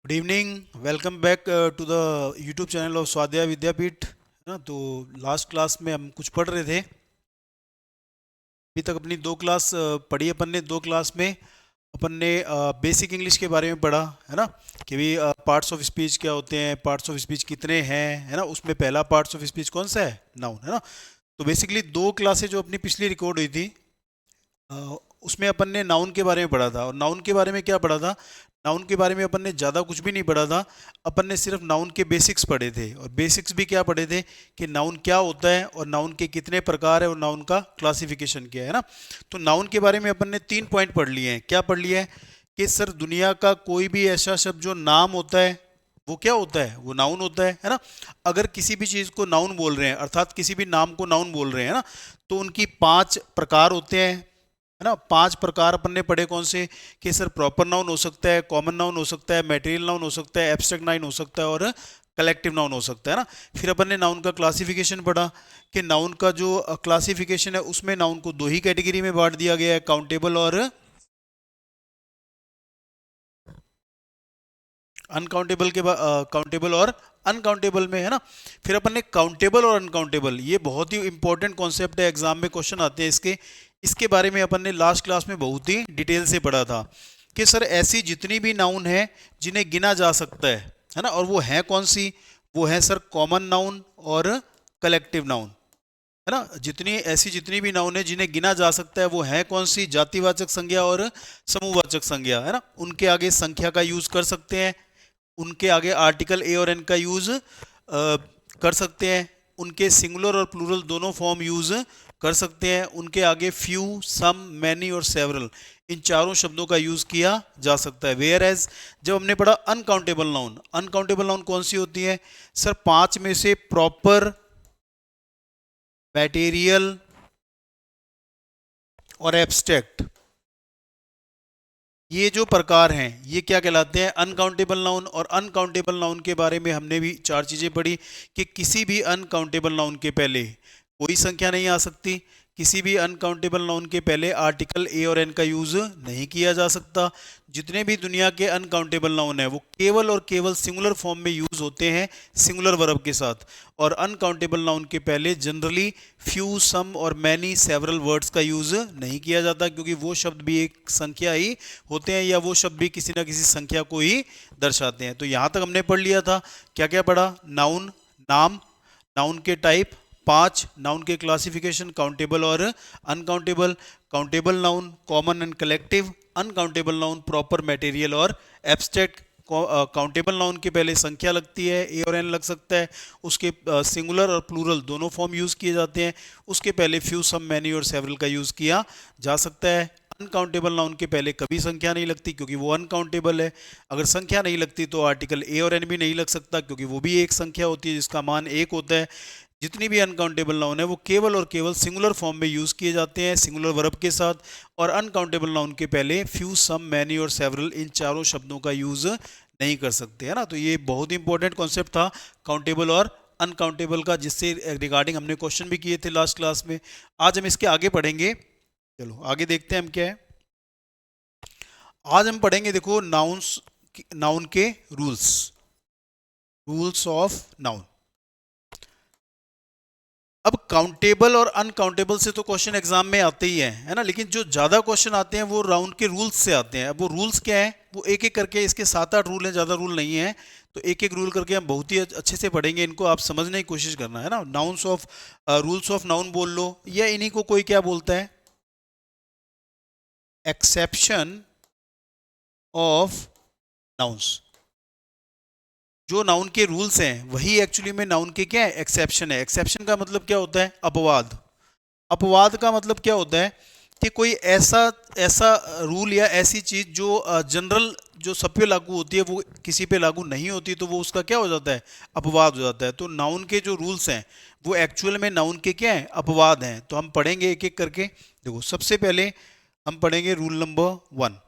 Good evening. Welcome back to the YouTube channel of Swadhyay Vidyapeeth. है ना। तो लास्ट क्लास में हम कुछ पढ़ रहे थे। अभी तक अपनी दो क्लास पढ़ी अपन ने। दो क्लास में अपन ने बेसिक इंग्लिश के बारे में पढ़ा, है ना। कि भी पार्ट्स ऑफ स्पीच क्या होते हैं, पार्ट्स ऑफ स्पीच कितने हैं, है ना। उसमें पहला पार्ट्स ऑफ स्पीच कौन सा है? नाउन, है ना। तो बेसिकली दो क्लासेज जो अपनी पिछली रिकॉर्ड हुई थी, उसमें अपन ने नाउन के बारे में पढ़ा था। और नाउन के बारे में क्या पढ़ा था? नाउन के बारे में अपन ने ज़्यादा कुछ भी नहीं पढ़ा था। अपन ने सिर्फ नाउन के बेसिक्स पढ़े थे। और बेसिक्स भी क्या पढ़े थे कि नाउन क्या होता है और नाउन के कितने प्रकार है और नाउन का क्लासिफिकेशन क्या है ना। तो नाउन के बारे में अपन ने 3 पॉइंट पढ़ लिए हैं। क्या पढ़ लिया है? कि सर दुनिया का कोई भी ऐसा शब्द जो नाम होता है वो क्या होता है? वो नाउन होता है ना। अगर किसी भी चीज़ को नाउन बोल रहे हैं, अर्थात किसी भी नाम को नाउन बोल रहे हैं ना, तो उनकी 5 प्रकार होते हैं, है ना। 5 प्रकार अपन ने पढ़े कौन से? कि सर प्रॉपर नाउन हो सकता है, कॉमन नाउन हो सकता है, मटेरियल नाउन हो सकता है, एब्स्ट्रैक्ट नाउन हो सकता है और कलेक्टिव नाउन हो सकता है ना। फिर अपन ने नाउन का क्लासिफिकेशन पढ़ा कि नाउन का जो क्लासिफिकेशन है उसमें नाउन को दो ही कैटेगरी में बांट दिया गया है, काउंटेबल और अनकाउंटेबल के काउंटेबल और अनकाउंटेबल में, है ना। फिर अपन ने काउंटेबल और अनकाउंटेबल, ये बहुत ही इंपॉर्टेंट कॉन्सेप्ट है, एग्जाम में क्वेश्चन आते हैं इसके। इसके बारे में अपन ने लास्ट क्लास में बहुत ही डिटेल से पढ़ा था कि सर ऐसी जितनी भी नाउन है जिन्हें गिना जा सकता है ना। और वो है कौन सी? वो है सर कॉमन नाउन और कलेक्टिव नाउन, है ना। जितनी भी नाउन है जिन्हें गिना जा सकता है वो है कौन सी? जातिवाचक संज्ञा और समूहवाचक संज्ञा, है ना। उनके आगे संख्या का यूज कर सकते हैं, उनके आगे आर्टिकल ए और एन का यूज कर सकते हैं, उनके सिंगुलर और प्लूरल दोनों फॉर्म यूज कर सकते हैं, उनके आगे फ्यू, सम, मैनी और सेवरल, इन चारों शब्दों का यूज किया जा सकता है। वेयर एज जब हमने पढ़ा अनकाउंटेबल नाउन, अनकाउंटेबल नाउन कौन सी होती है? सर 5 में से प्रॉपर, मैटेरियल और एब्स्ट्रैक्ट, ये जो प्रकार हैं ये क्या कहलाते हैं? Uncountable noun. और अनकाउंटेबल नाउन के बारे में हमने भी 4 चीजें पढ़ी कि किसी भी अनकाउंटेबल नाउन के पहले कोई संख्या नहीं आ सकती, किसी भी अनकाउंटेबल नाउन के पहले आर्टिकल ए और एन का यूज नहीं किया जा सकता। जितने भी दुनिया के अनकाउंटेबल नाउन है वो केवल और केवल सिंगुलर फॉर्म में यूज होते हैं, सिंगुलर वर्ब के साथ। और अनकाउंटेबल नाउन के पहले जनरली फ्यू, सम और मैनी, सेवरल वर्ड्स का यूज नहीं किया जाता, क्योंकि वो शब्द भी एक संख्या ही होते हैं या वो शब्द भी किसी ना किसी संख्या को ही दर्शाते हैं। तो यहां तक हमने पढ़ लिया था। क्या क्या पढ़ा? नाउन, नाम, नाउन के टाइप 5, नाउन के क्लासिफिकेशन काउंटेबल और uncountable, countable noun common and collective, uncountable noun proper, material और एब्स्ट्रैक्ट। काउंटेबल नाउन के पहले संख्या लगती है, ए और एन लग सकता है, उसके सिंगुलर और प्लूरल दोनों फॉर्म यूज किए जाते हैं, उसके पहले फ्यू, सम, मैनी और सेवरल का यूज किया जा सकता है। अनकाउंटेबल नाउन के पहले कभी संख्या नहीं लगती क्योंकि वो अनकाउंटेबल है। अगर संख्या नहीं लगती तो आर्टिकल ए और एन भी नहीं लग सकता क्योंकि वो भी एक संख्या होती है जिसका मान 1 होता है। जितनी भी अनकाउंटेबल नाउन है वो केवल और केवल सिंगुलर फॉर्म में यूज किए जाते हैं, सिंगुलर वर्ब के साथ। और अनकाउंटेबल नाउन के पहले फ्यू, सम, मैनी और सेवरल, इन चारों शब्दों का यूज नहीं कर सकते, है ना। तो ये बहुत ही इंपॉर्टेंट कॉन्सेप्ट था काउंटेबल और अनकाउंटेबल का, जिससे रिगार्डिंग हमने क्वेश्चन भी किए थे लास्ट क्लास में। आज हम इसके आगे पढ़ेंगे। चलो आगे देखते हैं हम क्या है। आज हम पढ़ेंगे, देखो, नाउन्स, नाउन के रूल्स, रूल्स ऑफ नाउन। अब काउंटेबल और अनकाउंटेबल से तो क्वेश्चन एग्जाम में आते ही हैं, है ना। लेकिन जो ज्यादा क्वेश्चन आते हैं वो राउंड के रूल्स से आते हैं। अब वो रूल्स क्या है, वो एक एक करके, इसके 7-8 रूल हैं, ज्यादा रूल नहीं है। तो एक एक रूल करके हम बहुत ही अच्छे से पढ़ेंगे, इनको आप समझने की कोशिश करना, है ना। Nouns of, rules of noun बोल लो, या इन्हीं को कोई क्या बोलता है? Exception of nouns. जो नाउन के रूल्स हैं वही एक्चुअली में नाउन के क्या है? एक्सेप्शन है। एक्सेप्शन का मतलब क्या होता है? अपवाद। अपवाद का मतलब क्या होता है कि कोई ऐसा ऐसा रूल या ऐसी चीज जो जनरल, जो सब पे लागू होती है, वो किसी पे लागू नहीं होती, तो वो उसका क्या हो जाता है? अपवाद हो जाता है। तो नाउन के जो रूल्स हैं वो एक्चुअल में नाउन के क्या है? अपवाद हैं। तो हम पढ़ेंगे एक एक करके। देखो, सबसे पहले हम पढ़ेंगे rule number 1।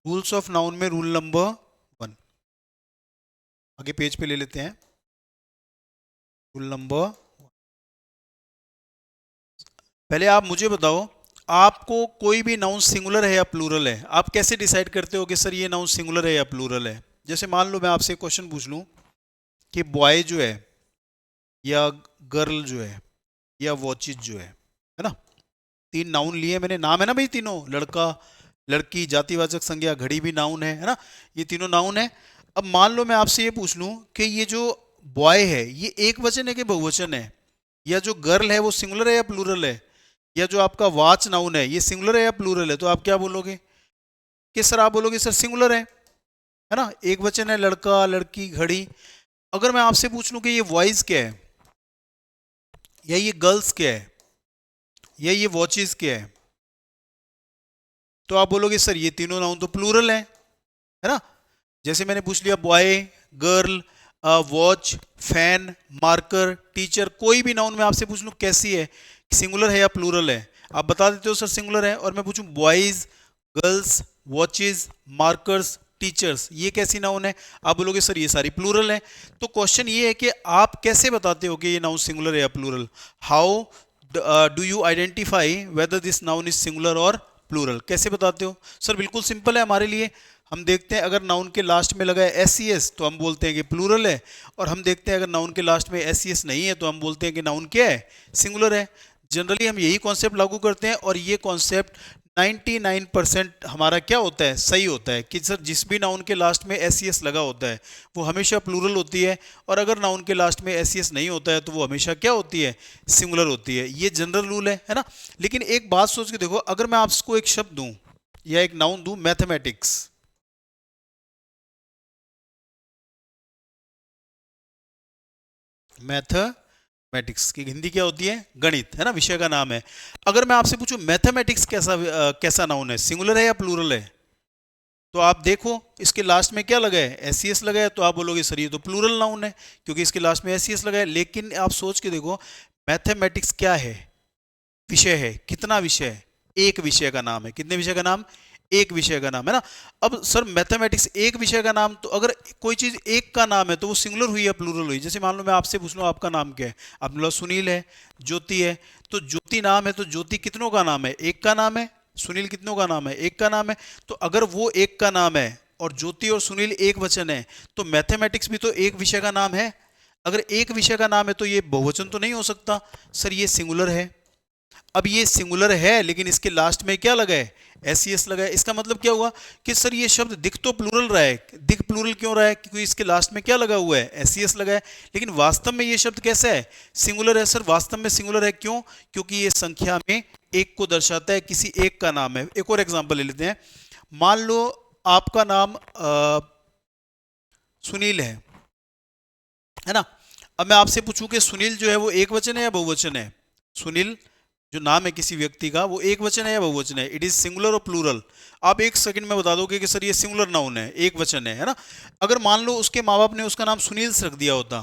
Rules of noun में रूल नंबर 1, आगे पेज पे ले लेते हैं। रूल नंबर, पहले आप मुझे बताओ, आपको कोई भी नाउन सिंगुलर है या प्लूरल है, आप कैसे डिसाइड करते हो कि सर ये नाउन सिंगुलर है या प्लूरल है? जैसे मान लो मैं आपसे क्वेश्चन पूछ लूं कि बॉय जो है या गर्ल जो है या वॉचिज जो है ना, तीन नाउन लिए मैंने, नाम है ना भाई तीनों, लड़का लड़की जातिवाचक संज्ञा घड़ी भी नाउन है ना, ये तीनों नाउन है। अब मान लो मैं आपसे ये पूछ लूं कि ये जो बॉय है ये एक वचन है कि बहुवचन है, या जो गर्ल है वो सिंगुलर है या प्लूरल है, या जो आपका वाच नाउन है ये सिंगुलर है या प्लूरल है, तो आप क्या बोलोगे कि सर, आप बोलोगे सर सिंगुलर है ना, एक वचन है, लड़का लड़की घड़ी। अगर मैं आपसे पूछ लूं कि ये वॉइस क्या है, या ये गर्ल्स क्या है, या ये वॉचेस क्या है, तो आप बोलोगे सर ये तीनों नाउन तो प्लूरल है ना। जैसे मैंने पूछ लिया boy, girl, watch, fan, marker, teacher, कोई भी नाउन मैं आपसे पूछ लूं कैसी है, सिंगुलर है या प्लूरल है, आप बता देते हो सर सिंगुलर है। और मैं पूछूं boys, girls, watches, markers, teachers, ये कैसी नाउन है, आप बोलोगे सर ये सारी प्लूरल है। तो क्वेश्चन ये है कि आप कैसे बताते हो कि ये नाउन सिंगुलर है या plural? How do you identify whether this noun is singular और प्लूरल, कैसे बताते हो? सर बिल्कुल सिंपल है हमारे लिए, हम देखते हैं अगर नाउन के लास्ट में लगा है एस तो हम बोलते हैं कि प्लूरल है, और हम देखते हैं अगर नाउन के लास्ट में एस नहीं है तो हम बोलते हैं कि नाउन क्या है, सिंगुलर है। जनरली हम यही कॉन्सेप्ट लागू करते हैं, और ये कॉन्सेप्ट 99% हमारा क्या होता है, सही होता है कि सर जिस भी नाउन के लास्ट में एस लगा होता है वो हमेशा प्लूरल होती है, और अगर नाउन के लास्ट में एस नहीं होता है तो वो हमेशा क्या होती है, सिंगुलर होती है। ये जनरल रूल है ना। लेकिन एक बात सोच के देखो, अगर मैं आपको एक शब्द दूं या एक नाउन दूं, मैथमेटिक्स, मैथमेटिक्स की हिंदी क्या होती है, गणित, है ना, विषय का नाम है। अगर मैं आपसे पूछूं मैथमेटिक्स कैसा नाउन है, सिंगुलर है या प्लूरल है, तो आप देखो इसके लास्ट में क्या लगा है, एस लगा है, तो आप बोलोगे सर ये तो प्लूरल नाउन है क्योंकि इसके लास्ट में एस लगा है। लेकिन आप सोच के देखो, मैथमेटिक्स क्या है, विषय है, कितना विषय है, एक विषय का नाम है, कितने विषय का नाम, एक विषय का नाम है ना। अब सर मैथमेटिक्स एक विषय का नाम, तो अगर कोई चीज एक का नाम है तो वो सिंगुलर हुई या प्लूरल हुई? जैसे मान लो मैं आपसे पूछ लूं आपका नाम क्या है, आपने बोला सुनील है, ज्योति है, तो ज्योति नाम है, तो ज्योति कितनों का नाम है, एक का नाम है, सुनील कितनों का नाम है, एक का नाम है। तो अगर वो एक का नाम है और ज्योति और सुनील एक वचन है, तो मैथमेटिक्स भी तो एक विषय का नाम है। अगर एक विषय का नाम है तो ये बहुवचन तो नहीं हो सकता, सर ये सिंगुलर है। अब ये सिंगुलर है लेकिन इसके लास्ट में क्या लगा है, एस लगा है, इसका मतलब क्या हुआ कि सर ये शब्द दिख तो प्लूरल रहा है, दिख प्लूरल क्यों रहा है, क्योंकि इसके लास्ट में क्या लगा हुआ है, एस लगा है, लेकिन वास्तव में ये शब्द कैसा है, सिंगुलर है। सर वास्तव में सिंगुलर है क्यों, क्योंकि ये संख्या में एक को दर्शाता है, किसी एक का नाम है। एक और एग्जाम्पल ले लेते हैं, मान लो आपका नाम सुनील है ना। अब मैं आपसे पूछूं कि सुनील जो है वो एक वचन है या बहुवचन है, सुनील जो नाम है किसी व्यक्ति का वो एक वचन है या बहुवचन है, इट इज सिंगुलर और प्लूरल? आप एक सेकंड में बता दोगे कि सर ये सिंगुलर नाउन है, एक वचन है ना। अगर मान लो उसके माँ बाप ने उसका नाम सुनील रख दिया होता,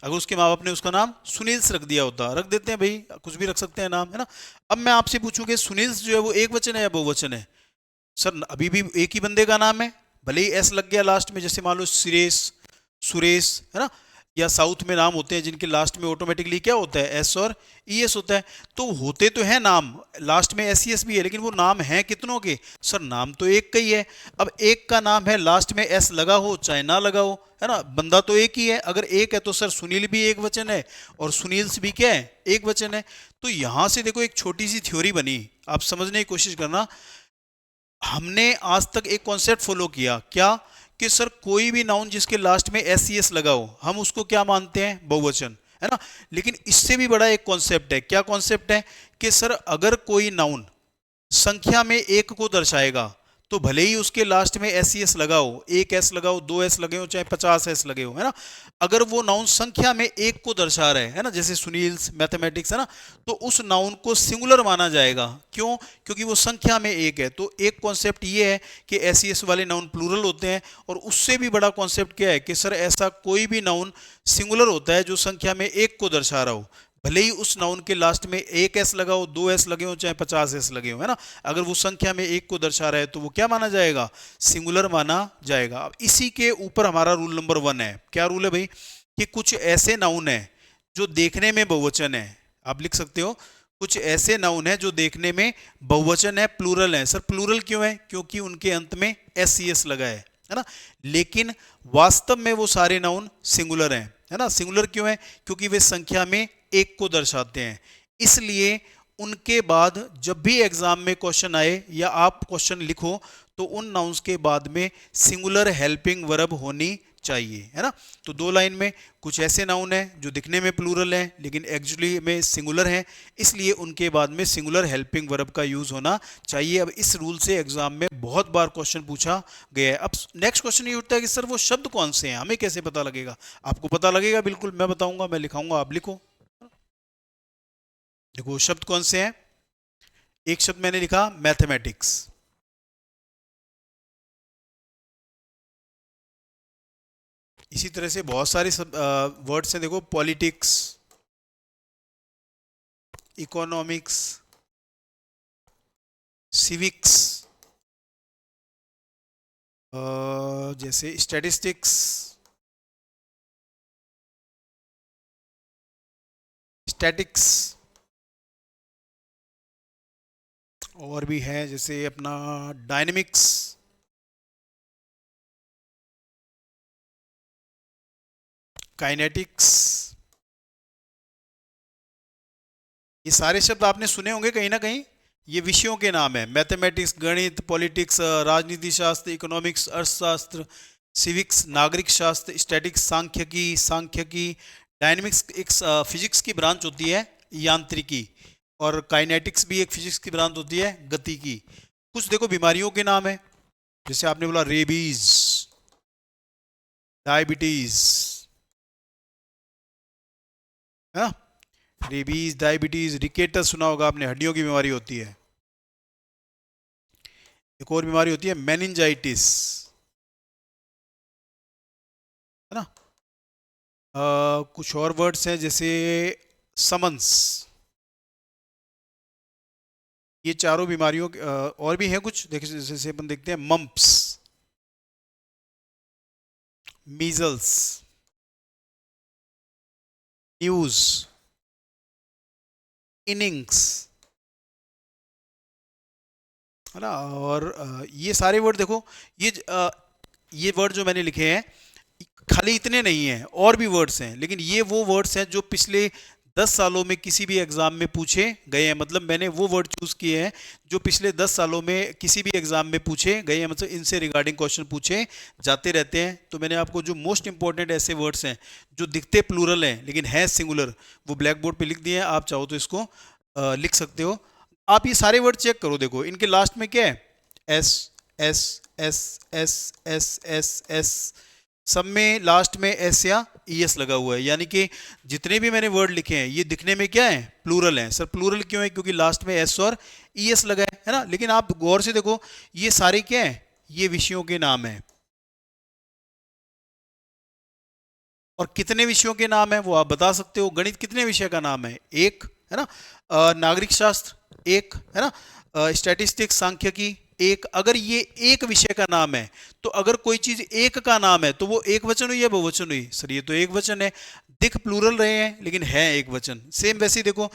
अगर उसके माँ बाप ने उसका नाम सुनील रख दिया होता, रख देते हैं भाई, कुछ भी रख सकते हैं नाम, है ना। अब मैं आपसे पूछूं कि सुनील जो है वो एक वचन है या बहुवचन है? सर अभी भी एक ही बंदे का नाम है, भले ही एस लग गया लास्ट में, जैसे मान लो सुरेश, सुरेश, है ना, या साउथ में नाम होते हैं जिनके लास्ट में ऑटोमेटिकली क्या होता है, एस और ई एस होता है। तो होते तो है नाम, लास्ट में एस ई एस भी है, लेकिन वो नाम है कितनों के, सर नाम तो एक का ही है। अब एक का नाम है, लास्ट में एस लगा हो चाहे ना लगा हो, है ना, बंदा तो एक ही है। अगर एक है तो सर सुनील भी एक वचन है और सुनील्स भी क्या है, एक वचन है। तो यहां से देखो एक छोटी सी थ्योरी बनी, आप समझने की कोशिश करना। हमने आज तक एक कॉन्सेप्ट फॉलो किया, क्या, कि सर कोई भी नाउन जिसके लास्ट में एस सी एस लगा हो हम उसको क्या मानते हैं, बहुवचन, है ना। लेकिन इससे भी बड़ा एक कॉन्सेप्ट है, क्या कॉन्सेप्ट है, कि सर अगर कोई नाउन संख्या में एक को दर्शाएगा तो भले ही उसके लास्ट में एस सी एस लगा हो, एक एस लगाओ, दो एस लगे हो, चाहे 50 एस लगे हो, है ना, अगर वो नाउन संख्या में एक को दर्शा रहे है ना, जैसे सुनील्स, मैथमेटिक्स, है ना, तो उस नाउन को सिंगुलर माना जाएगा। क्यों, क्योंकि वो संख्या में एक है। तो एक कॉन्सेप्ट ये है कि एस सी एस वाले नाउन प्लूरल होते हैं, और उससे भी बड़ा कॉन्सेप्ट क्या है कि सर ऐसा कोई भी नाउन सिंगुलर होता है जो संख्या में एक को दर्शा रहा हो, भले ही उस नाउन के लास्ट में एक एस लगा हो, दो एस लगे हो, चाहे 50 एस लगे हो, है ना, अगर वो संख्या में एक को दर्शा रहा है तो वो क्या माना जाएगा, सिंगुलर माना जाएगा। अब इसी के ऊपर हमारा रूल नंबर 1 है, क्या रूल है भाई, कि कुछ ऐसे नाउन है जो देखने में बहुवचन है, आप लिख सकते हो, कुछ ऐसे नाउन है जो देखने में बहुवचन है, प्लूरल है। सर प्लूरल क्यों है? क्योंकि उनके अंत में एस सी एस लगा है ना। लेकिन वास्तव में वो सारे नाउन सिंगुलर हैं, है ना। सिंगुलर क्यों है? क्योंकि वे संख्या में एक को दर्शाते हैं। इसलिए उनके बाद जब भी एग्जाम में क्वेश्चन आए या आप क्वेश्चन लिखो तो उन नाउन्स के बाद में सिंगुलर हेल्पिंग वर्ब होनी चाहिए, है ना। तो दो लाइन में कुछ ऐसे नाउन हैं जो दिखने में प्लूरल हैं लेकिन एक्चुअली में सिंगुलर हैं, इसलिए उनके बाद में सिंगुलर हेल्पिंग वर्ब का यूज होना चाहिए। अब इस रूल से एग्जाम में बहुत बार क्वेश्चन पूछा गया है। अब नेक्स्ट क्वेश्चन ये उठता है कि सर वो शब्द कौन से हैं, हमें कैसे पता लगेगा? आपको पता लगेगा, बिल्कुल मैं बताऊंगा, मैं लिखाऊंगा, आप लिखो। देखो शब्द कौन से हैं। एक शब्द मैंने लिखा मैथमेटिक्स, इसी तरह से बहुत सारे वर्ड्स हैं। देखो पॉलिटिक्स, इकोनॉमिक्स, सिविक्स, जैसे स्टैटिस्टिक्स, स्टैटिक्स, और भी है जैसे अपना डायनेमिक्स, काइनेटिक्स। ये सारे शब्द आपने सुने होंगे कहीं ना कहीं, ये विषयों के नाम है। मैथमेटिक्स, गणित, पॉलिटिक्स, राजनीति शास्त्र, इकोनॉमिक्स, अर्थशास्त्र, सिविक्स, नागरिक शास्त्र, स्टैटिक्स, सांख्यिकी, डायनेमिक्स एक फिजिक्स की ब्रांच होती है, यांत्रिकी, और काइनेटिक्स भी एक फिजिक्स की ब्रांच होती है, गति की। कुछ देखो बीमारियों के नाम है, जैसे आपने बोला रेबीज, डायबिटीज, है, रेबीज, डायबिटीज, रिकेटस सुना होगा आपने, हड्डियों की बीमारी होती है। एक और बीमारी होती है मेनिंजाइटिस, है ना। कुछ और वर्ड्स हैं जैसे समन्स, ये चारों बीमारियों और भी हैं कुछ, देखिए जैसे अपन देखते हैं मम्प्स, मीजल्स, न्यूज, इनिंग्स, है ना। और ये सारे वर्ड देखो, ये वर्ड जो मैंने लिखे हैं खाली इतने नहीं हैं, और भी वर्ड्स हैं, लेकिन ये वो वर्ड्स हैं जो पिछले 10 सालों में किसी भी एग्जाम में पूछे गए हैं। मतलब मैंने वो वर्ड चूज किए हैं जो पिछले 10 सालों में किसी भी एग्जाम में पूछे गए हैं, मतलब इनसे रिगार्डिंग क्वेश्चन पूछे जाते रहते हैं। तो मैंने आपको जो मोस्ट इंपॉर्टेंट ऐसे वर्ड्स हैं जो दिखते प्लूरल हैं लेकिन हैं सिंगुलर, वो ब्लैक बोर्ड पे लिख दिए हैं। आप चाहो तो इसको लिख सकते हो। आप ये सारे वर्ड चेक करो, देखो इनके लास्ट में क्या है, S, S, S, S, S, S, S, सब में लास्ट में एस या ईएस लगा हुआ है, यानी कि जितने भी मैंने वर्ड लिखे हैं ये दिखने में क्या है, प्लूरल हैं। सर प्लूरल क्यों है? क्योंकि लास्ट में एस और ईएस लगा है ना। लेकिन आप गौर से देखो, ये सारे क्या है, ये विषयों के नाम है। और कितने विषयों के नाम है वो आप बता सकते हो। गणित कितने विषय का नाम है? एक, है ना। नागरिक शास्त्र एक, है ना। स्टैटिस्टिक्स, सांख्यिकी एक। अगर ये एक विषय का नाम है तो अगर कोई चीज एक का नाम है तो वो एक वचन हुई या बहुवचन हुई? सर ये तो एक वचन है। दिख प्लूरल रहे हैं लेकिन है एक वचन। सेम वैसे ही देखो,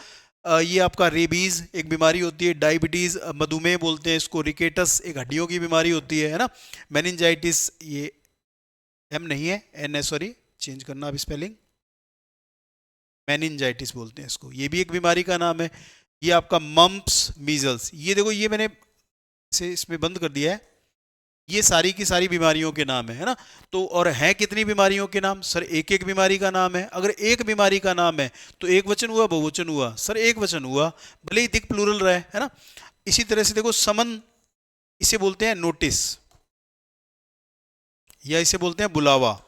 ये आपका रेबीज एक बीमारी होती है, डायबिटीज मधुमेह बोलते हैं इसको, रिकेटस एक हड्डियों की बीमारी होती है ना। मेनिंजाइटिस, ये एम नहीं है, एन है, सॉरी, चेंज करना अब स्पेलिंग, मेनिंजाइटिस बोलते हैं इसको, ये भी एक बीमारी का नाम है। ये आपका मम्प्स, मीजल्स, ये देखो ये मैंने से इसमें बंद कर दिया है, ये सारी की सारी बीमारियों के नाम है ना। तो और हैं कितनी बीमारियों के नाम? सर एक एक बीमारी का नाम है। अगर एक बीमारी का नाम है तो एक वचन हुआ बहुवचन हुआ? सर एक वचन हुआ, भले ही दिख प्लूरल रहा है ना। इसी तरह से देखो समन, इसे बोलते हैं नोटिस या इसे बोलते हैं बुलावा।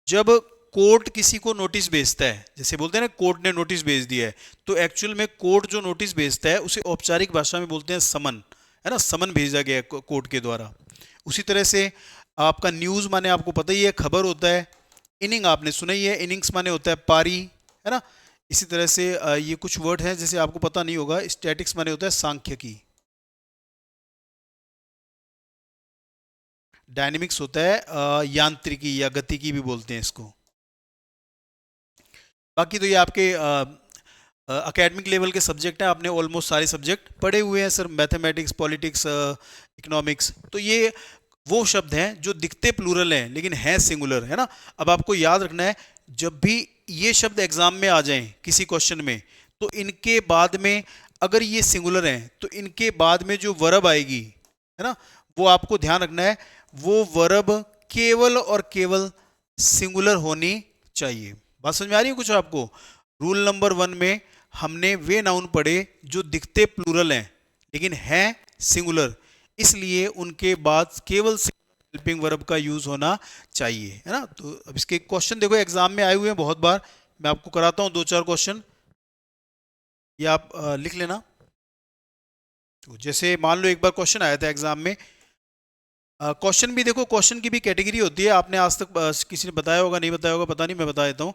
जब कोर्ट किसी को नोटिस भेजता है, जैसे बोलते हैं ना कोर्ट ने नोटिस भेज दिया है, तो एक्चुअल में कोर्ट जो नोटिस भेजता है उसे औपचारिक भाषा में बोलते हैं समन, है ना। समन भेजा गया कोर्ट के द्वारा। उसी तरह से आपका न्यूज़ माने आपको पता ही है, खबर होता है। इनिंग आपने सुना ही है, इनिंग्स माने होता है पारी, है ना। इसी तरह से ये कुछ वर्ड हैं जैसे आपको पता नहीं होगा, स्टैटिक्स माने होता है सांख्यिकी, डायनेमिक्स होता है यांत्रिकी या गतिकी भी बोलते हैं इसको। बाकी तो ये आपके एकेडमिक लेवल के सब्जेक्ट हैं, आपने ऑलमोस्ट सारे सब्जेक्ट पढ़े हुए हैं सर, मैथमेटिक्स, पॉलिटिक्स, इकोनॉमिक्स। तो ये वो शब्द हैं जो दिखते प्लूरल हैं लेकिन हैं सिंगुलर, है ना। अब आपको याद रखना है, जब भी ये शब्द एग्जाम में आ जाएं किसी क्वेश्चन में, तो इनके बाद में अगर ये सिंगुलर हैं तो इनके बाद में जो वर्ब आएगी, है ना, वो आपको ध्यान रखना है, वो वर्ब केवल और केवल सिंगुलर होनी चाहिए। बात समझ में आ रही है कुछ आपको? रूल नंबर 1 में हमने वे नाउन पढ़े जो दिखते प्लूरल हैं लेकिन हैं सिंगुलर, इसलिए उनके बाद केवल हेल्पिंग वर्ब का यूज होना चाहिए, है ना। तो अब इसके क्वेश्चन देखो एग्जाम में आए हुए हैं बहुत बार, मैं आपको कराता हूं 2-4 क्वेश्चन, ये आप लिख लेना। तो जैसे मान लो एक बार क्वेश्चन आया था एग्जाम में, क्वेश्चन भी देखो, क्वेश्चन की भी कैटेगरी होती है, आपने आज तक किसी ने बताया होगा नहीं बताया होगा पता नहीं, मैं बता देता हूँ।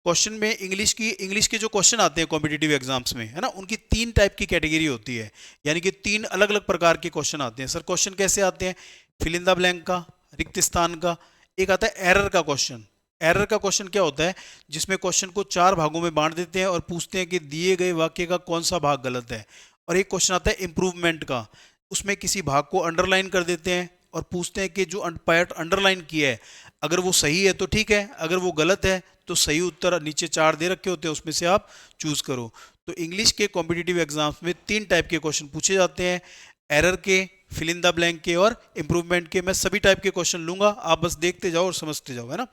क्वेश्चन में इंग्लिश के जो क्वेश्चन आते हैं कॉम्पिटिटिव एग्जाम्स में, है ना, उनकी 3 टाइप की कैटेगरी होती है, यानी कि 3 अलग अलग प्रकार के क्वेश्चन आते हैं। सर क्वेश्चन कैसे आते हैं? फिल इन द ब्लैंक का, रिक्त स्थान का, एक आता है एरर का क्वेश्चन। एरर का क्वेश्चन क्या होता है? जिसमें क्वेश्चन को 4 भागों में बांट देते हैं और पूछते हैं कि दिए गए वाक्य का कौन सा भाग गलत है। और एक क्वेश्चन आता है इंप्रूवमेंट का, उसमें किसी भाग को अंडरलाइन कर देते हैं और पूछते हैं कि जो पार्ट अंडरलाइन किया है अगर वो सही है तो ठीक है, अगर वो गलत है तो सही उत्तर नीचे 4 दे रखे होते हैं, उसमें से आप चूज करो। तो इंग्लिश के कॉम्पिटिटिव एग्जाम्स में 3 टाइप के क्वेश्चन पूछे जाते हैं, एरर के, फिल इन द ब्लैंक के और इंप्रूवमेंट के। मैं सभी टाइप के क्वेश्चन लूंगा, आप बस देखते जाओ और समझते जाओ, है ना।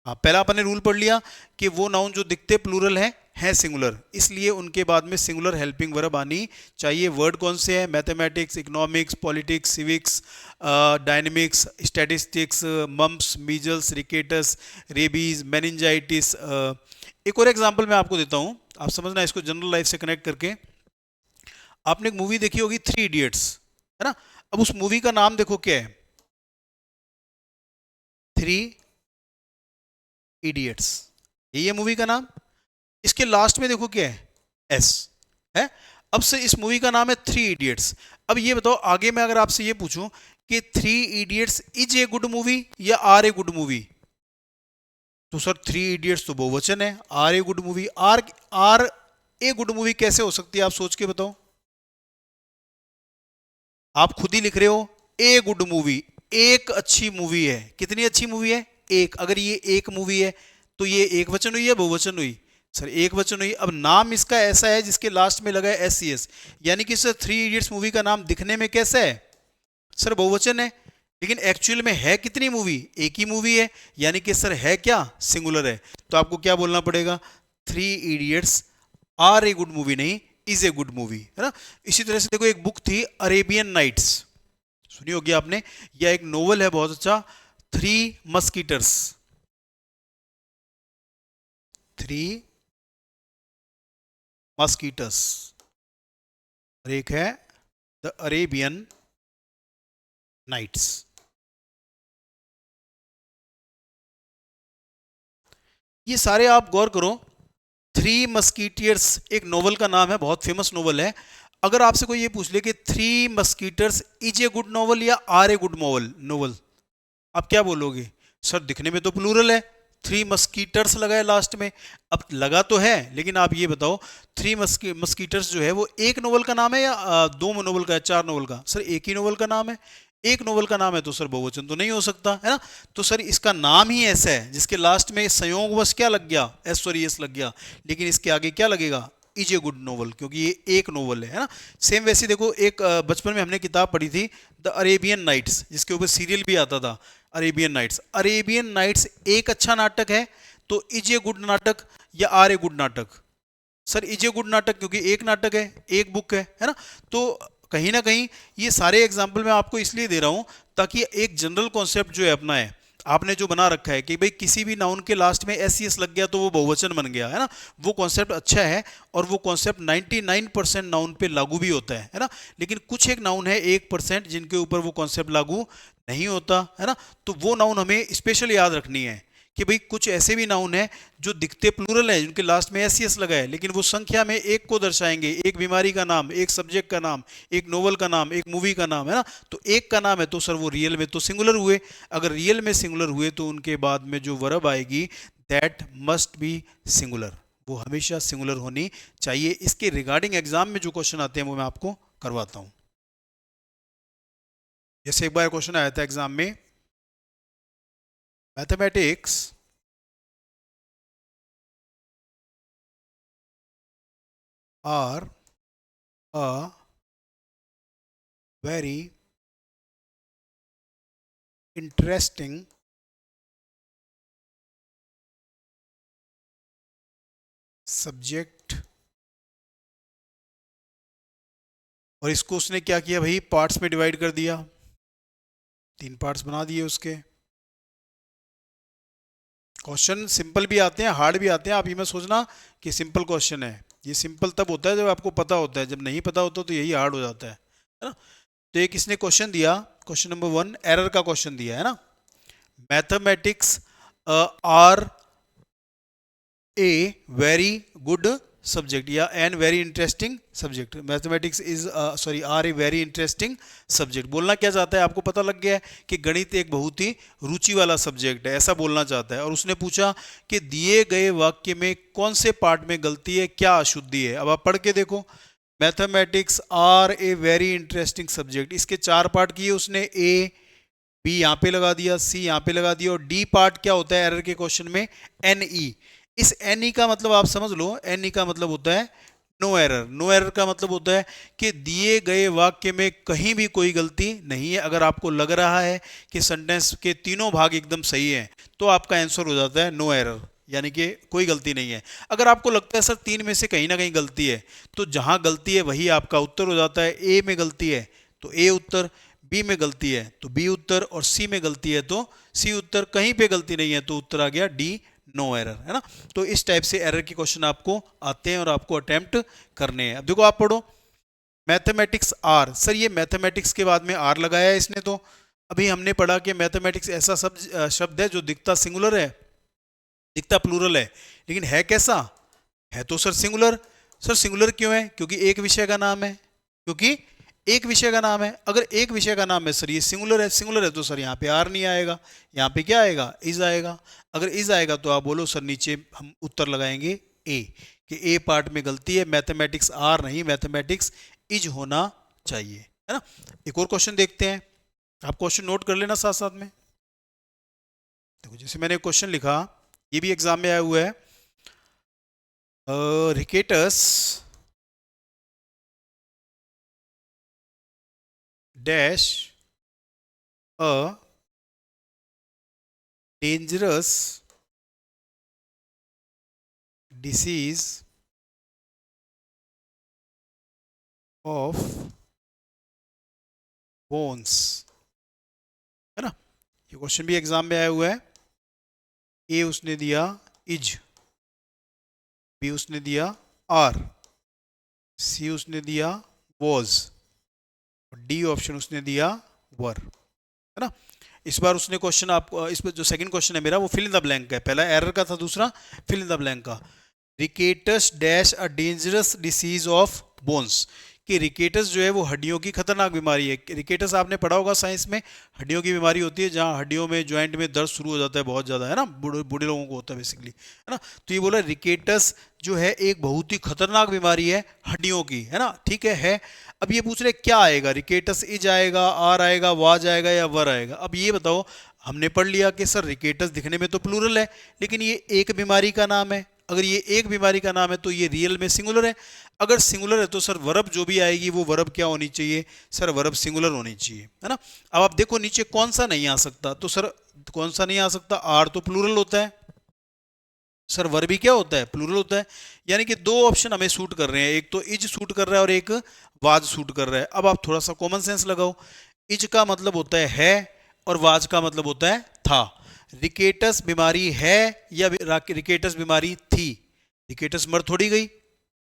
हाँ, पहला अपन ने रूल पढ़ लिया कि वो नाउन जो दिखते प्लूरल हैं सिंगुलर, इसलिए उनके बाद में सिंगुलर हेल्पिंग वर्ब आनी चाहिए। वर्ड कौन से हैं? Mathematics, economics, politics, civics, dynamics, statistics, mumps, measles, rickets, rabies, meningitis. एक और एग्जांपल मैं आपको देता हूँ, आप समझना इसको जनरल लाइफ से कनेक्ट करके। आपने एक मूवी देखी होगी 3 इडियट्स, है ना। अब उस मूवी का नाम देखो क्या है? 3 इडियट्स, यही है मूवी का नाम। इसके लास्ट में देखो क्या है? एस है। अब से इस मूवी का नाम है 3 इडियट्स। अब ये बताओ आगे मैं अगर आपसे ये पूछूं कि 3 Idiots is a good movie या आर ए गुड मूवी, तो सर 3 इडियट्स तो बहुवचन है, are a good movie, are a good movie कैसे हो सकती है? आप सोच के बताओ। आप खुद ही लिख रहे हो ए गुड मूवी, एक अच्छी मूवी है। कितनी अच्छी मूवी है? एक। अगर ये एक मूवी है तो ये एक वचन हुई या बहुवचन हुई? सर एक वचन हुई। अब नाम इसका ऐसा है जिसके लास्ट में लगा है एस सी एस, यानी कि सर 3 इडियट्स मूवी का नाम दिखने में कैसा है? सर बहुवचन है, लेकिन एक्चुअल में है कितनी मूवी? एक ही मूवी है, यानी कि सर है क्या? सिंगुलर है। तो आपको क्या बोलना पड़ेगा? 3 Idiots are a good movie, नहीं इज ए गुड मूवी, है ना। इसी तरह से देखो एक बुक थी अरेबियन नाइट्स, सुनी होगी आपने, यह एक नोवेल है बहुत अच्छा, 3 मस्कीटर्स, 3 मस्कीटर्स, और एक है द अरेबियन नाइट्स। ये सारे आप गौर करो, 3 मस्कीटियर्स एक नोवेल का नाम है, बहुत फेमस नोवेल है। अगर आपसे कोई ये पूछ ले कि 3 मस्कीटर्स इज ए गुड नोवेल या आर ए गुड नोवेल, आप क्या बोलोगे? सर दिखने में तो प्लूरल है, 3 मस्कीटर्स लगा है लास्ट में। अब लगा तो है, लेकिन आप ये बताओ 3 मस्कीटर्स जो है वो एक नोवेल का नाम है या 2 नोवेल का है, 4 नोवेल का? सर एक ही नोवेल का नाम है। एक नोवेल का नाम है तो सर बहुवचन तो नहीं हो सकता, है ना। तो सर इसका नाम ही ऐसा है जिसके लास्ट में संयोगवश क्या लग गया? एस लग गया, लेकिन इसके आगे क्या लगेगा? इज ए गुड नोवेल, क्योंकि ये एक नोवेल है ना। सेम वैसे देखो एक बचपन में हमने किताब पढ़ी थी द अरेबियन नाइट्स, जिसके ऊपर सीरियल भी आता था अरेबियन नाइट्स। अरेबियन नाइट्स एक अच्छा नाटक है, तो इज ए गुड नाटक या आर ए गुड नाटक? सर इज ए गुड नाटक, क्योंकि एक नाटक है, एक बुक है ना। तो कहीं ना कहीं ये सारे एग्जाम्पल मैं आपको इसलिए दे रहा हूं ताकि एक जनरल कॉन्सेप्ट जो है अपना है, आपने जो बना रखा है कि भाई किसी भी नाउन के लास्ट में एस लग गया तो वो बहुवचन बन गया, है ना, वो कॉन्सेप्ट अच्छा है और वो कॉन्सेप्ट 99% नाउन पे लागू भी होता है ना। लेकिन कुछ एक नाउन है 1% जिनके ऊपर वो कॉन्सेप्ट लागू नहीं होता, है ना। तो वो नाउन हमें स्पेशल याद रखनी है कि भाई कुछ ऐसे भी नाउन है जो दिखते प्लूरल है, जिनके लास्ट में एस लगा है, लेकिन वो संख्या में एक को दर्शाएंगे, एक बीमारी का नाम, एक सब्जेक्ट का नाम, एक नोवेल का नाम, एक मूवी का नाम, है ना। तो एक का नाम है तो सर वो रियल में तो सिंगुलर हुए। अगर रियल में सिंगुलर हुए तो उनके बाद में जो वर्ब आएगी दैट मस्ट बी सिंगुलर। वो हमेशा सिंगुलर होनी चाहिए। इसके रिगार्डिंग एग्जाम में जो क्वेश्चन आते हैं वो मैं आपको करवाता हूं। जैसे एक बार क्वेश्चन आया था एग्जाम में, mathematics are a very interesting subject. और इसको उसने क्या किया भाई, पार्ट्स में डिवाइड कर दिया, 3 पार्ट्स बना दिए उसके। क्वेश्चन सिंपल भी आते हैं, हार्ड भी आते हैं। आप ये मत सोचना कि सिंपल क्वेश्चन है। ये सिंपल तब होता है जब आपको पता होता है, जब नहीं पता होता तो यही हार्ड हो जाता है ना। तो एक इसने क्वेश्चन दिया, क्वेश्चन नंबर 1 एरर का क्वेश्चन दिया है ना। Mathematics are a very good subject या an very interesting subject. Mathematics is sorry are a very interesting subject. बोलना क्या चाहता है, आपको पता लग गया है कि गणित एक बहुत ही रुचि वाला सब्जेक्ट है, ऐसा बोलना चाहता है। और उसने पूछा कि दिए गए वाक्य में कौन से पार्ट में गलती है, क्या अशुद्धि है। अब आप पढ़ के देखो, mathematics are a very interesting subject, इसके 4 पार्ट किए उसने। ए बी यहाँ पे लगा दिया, सी यहाँ पे लगा दिया, और डी पार्ट क्या होता है एरर के क्वेश्चन में, एन ई। इस एन ई का मतलब आप समझ लो, एन ई का मतलब होता है नो एरर। नो एरर का मतलब होता है कि दिए गए वाक्य में कहीं भी कोई गलती नहीं है। अगर आपको लग रहा है कि सेंटेंस के तीनों भाग एकदम सही हैं, तो आपका आंसर हो जाता है नो एरर, यानी कि कोई गलती नहीं है। अगर आपको लगता है सर 3 में से कहीं ना कहीं गलती है, तो जहां गलती है वही आपका उत्तर हो जाता है। ए में गलती है तो ए उत्तर, बी में गलती है तो बी उत्तर, और सी में गलती है तो सी उत्तर। कहीं पे गलती नहीं है तो उत्तर आ गया डी, नो एरर, है ना। तो इस टाइप से एरर के क्वेश्चन आपको आते हैं और आपको अटेम्प्ट करने हैं। अब देखो आप पढ़ो, मैथमेटिक्स आर। सर ये मैथमेटिक्स के बाद में आर लगाया है इसने। तो अभी हमने पढ़ा कि मैथमेटिक्स ऐसा शब्द है जो दिखता सिंगुलर है, दिखता प्लूरल है, लेकिन है कैसा, है तो सर सिंगुलर। सर सिंगुलर क्यों है, क्योंकि एक विषय का नाम है, क्योंकि एक विषय का नाम है। अगर एक विषय का नाम है सर ये सिंगुलर है, सिंगुलर है तो सर यहाँ पे आर नहीं आएगा, यहाँ पे क्या आएगा, इज आएगा। अगर इज आएगा तो आप बोलो सर नीचे हम उत्तर लगाएंगे ए, कि ए पार्ट में गलती है, मैथमेटिक्स आर नहीं, मैथमेटिक्स इज होना चाहिए, है ना। एक और क्वेश्चन देखते हैं, आप क्वेश्चन नोट कर लेना साथ साथ में। देखो जैसे मैंने क्वेश्चन लिखा, ये भी एग्जाम में आया हुआ है। Rickets dash a dangerous disease of bones, है ना। ये क्वेश्चन भी एग्जाम में आया हुआ है। ए उसने दिया इज, बी उसने दिया आर, सी उसने दिया वॉज, डी ऑप्शन उसने दिया वर, है ना। इस बार उसने क्वेश्चन आप इस पर जो सेकंड क्वेश्चन है मेरा वो फिल इन द ब्लैंक का है। पहला एरर का था, दूसरा फिल इन द ब्लैंक का। Rickets dash a dangerous disease of bones, कि रिकेटस जो है वो हड्डियों की खतरनाक बीमारी है। रिकेटस आपने पढ़ा होगा साइंस में, हड्डियों की बीमारी होती है जहां हड्डियों में जॉइंट में दर्द शुरू हो जाता है बहुत ज़्यादा, है ना, बूढ़े बूढ़े लोगों को होता है बेसिकली, है ना। तो ये बोला रिकेटस जो है एक बहुत ही खतरनाक बीमारी है हड्डियों की, है ना, ठीक है। अब ये पूछ रहे क्या आएगा, रिकेटस इज आएगा, आर आएगा, वाज आएगा या वर आएगा। अब ये बताओ, हमने पढ़ लिया कि सर रिकेटस दिखने में तो प्लूरल है, लेकिन ये एक बीमारी का नाम है। अगर ये एक बीमारी का नाम है तो ये रियल में सिंगुलर है। अगर सिंगुलर है तो सर वर्ब जो भी आएगी वो वर्ब क्या होनी चाहिए, सर वर्ब सिंगुलर होनी चाहिए, है ना। अब आप देखो नीचे कौन सा नहीं आ सकता, तो सर कौन सा नहीं आ सकता, आर तो प्लूरल होता है, सर वर्ब भी क्या होता है, प्लूरल होता है। यानी कि 2 ऑप्शन हमें सूट कर रहे हैं, एक तो इज सूट कर रहा है और एक वाज सूट कर रहा है। अब आप थोड़ा सा कॉमन सेंस लगाओ, इज का मतलब होता है और वाज का मतलब होता है था। रिकेटस बीमारी है या रिकेटस बीमारी थी, रिकेटस मर थोड़ी गई,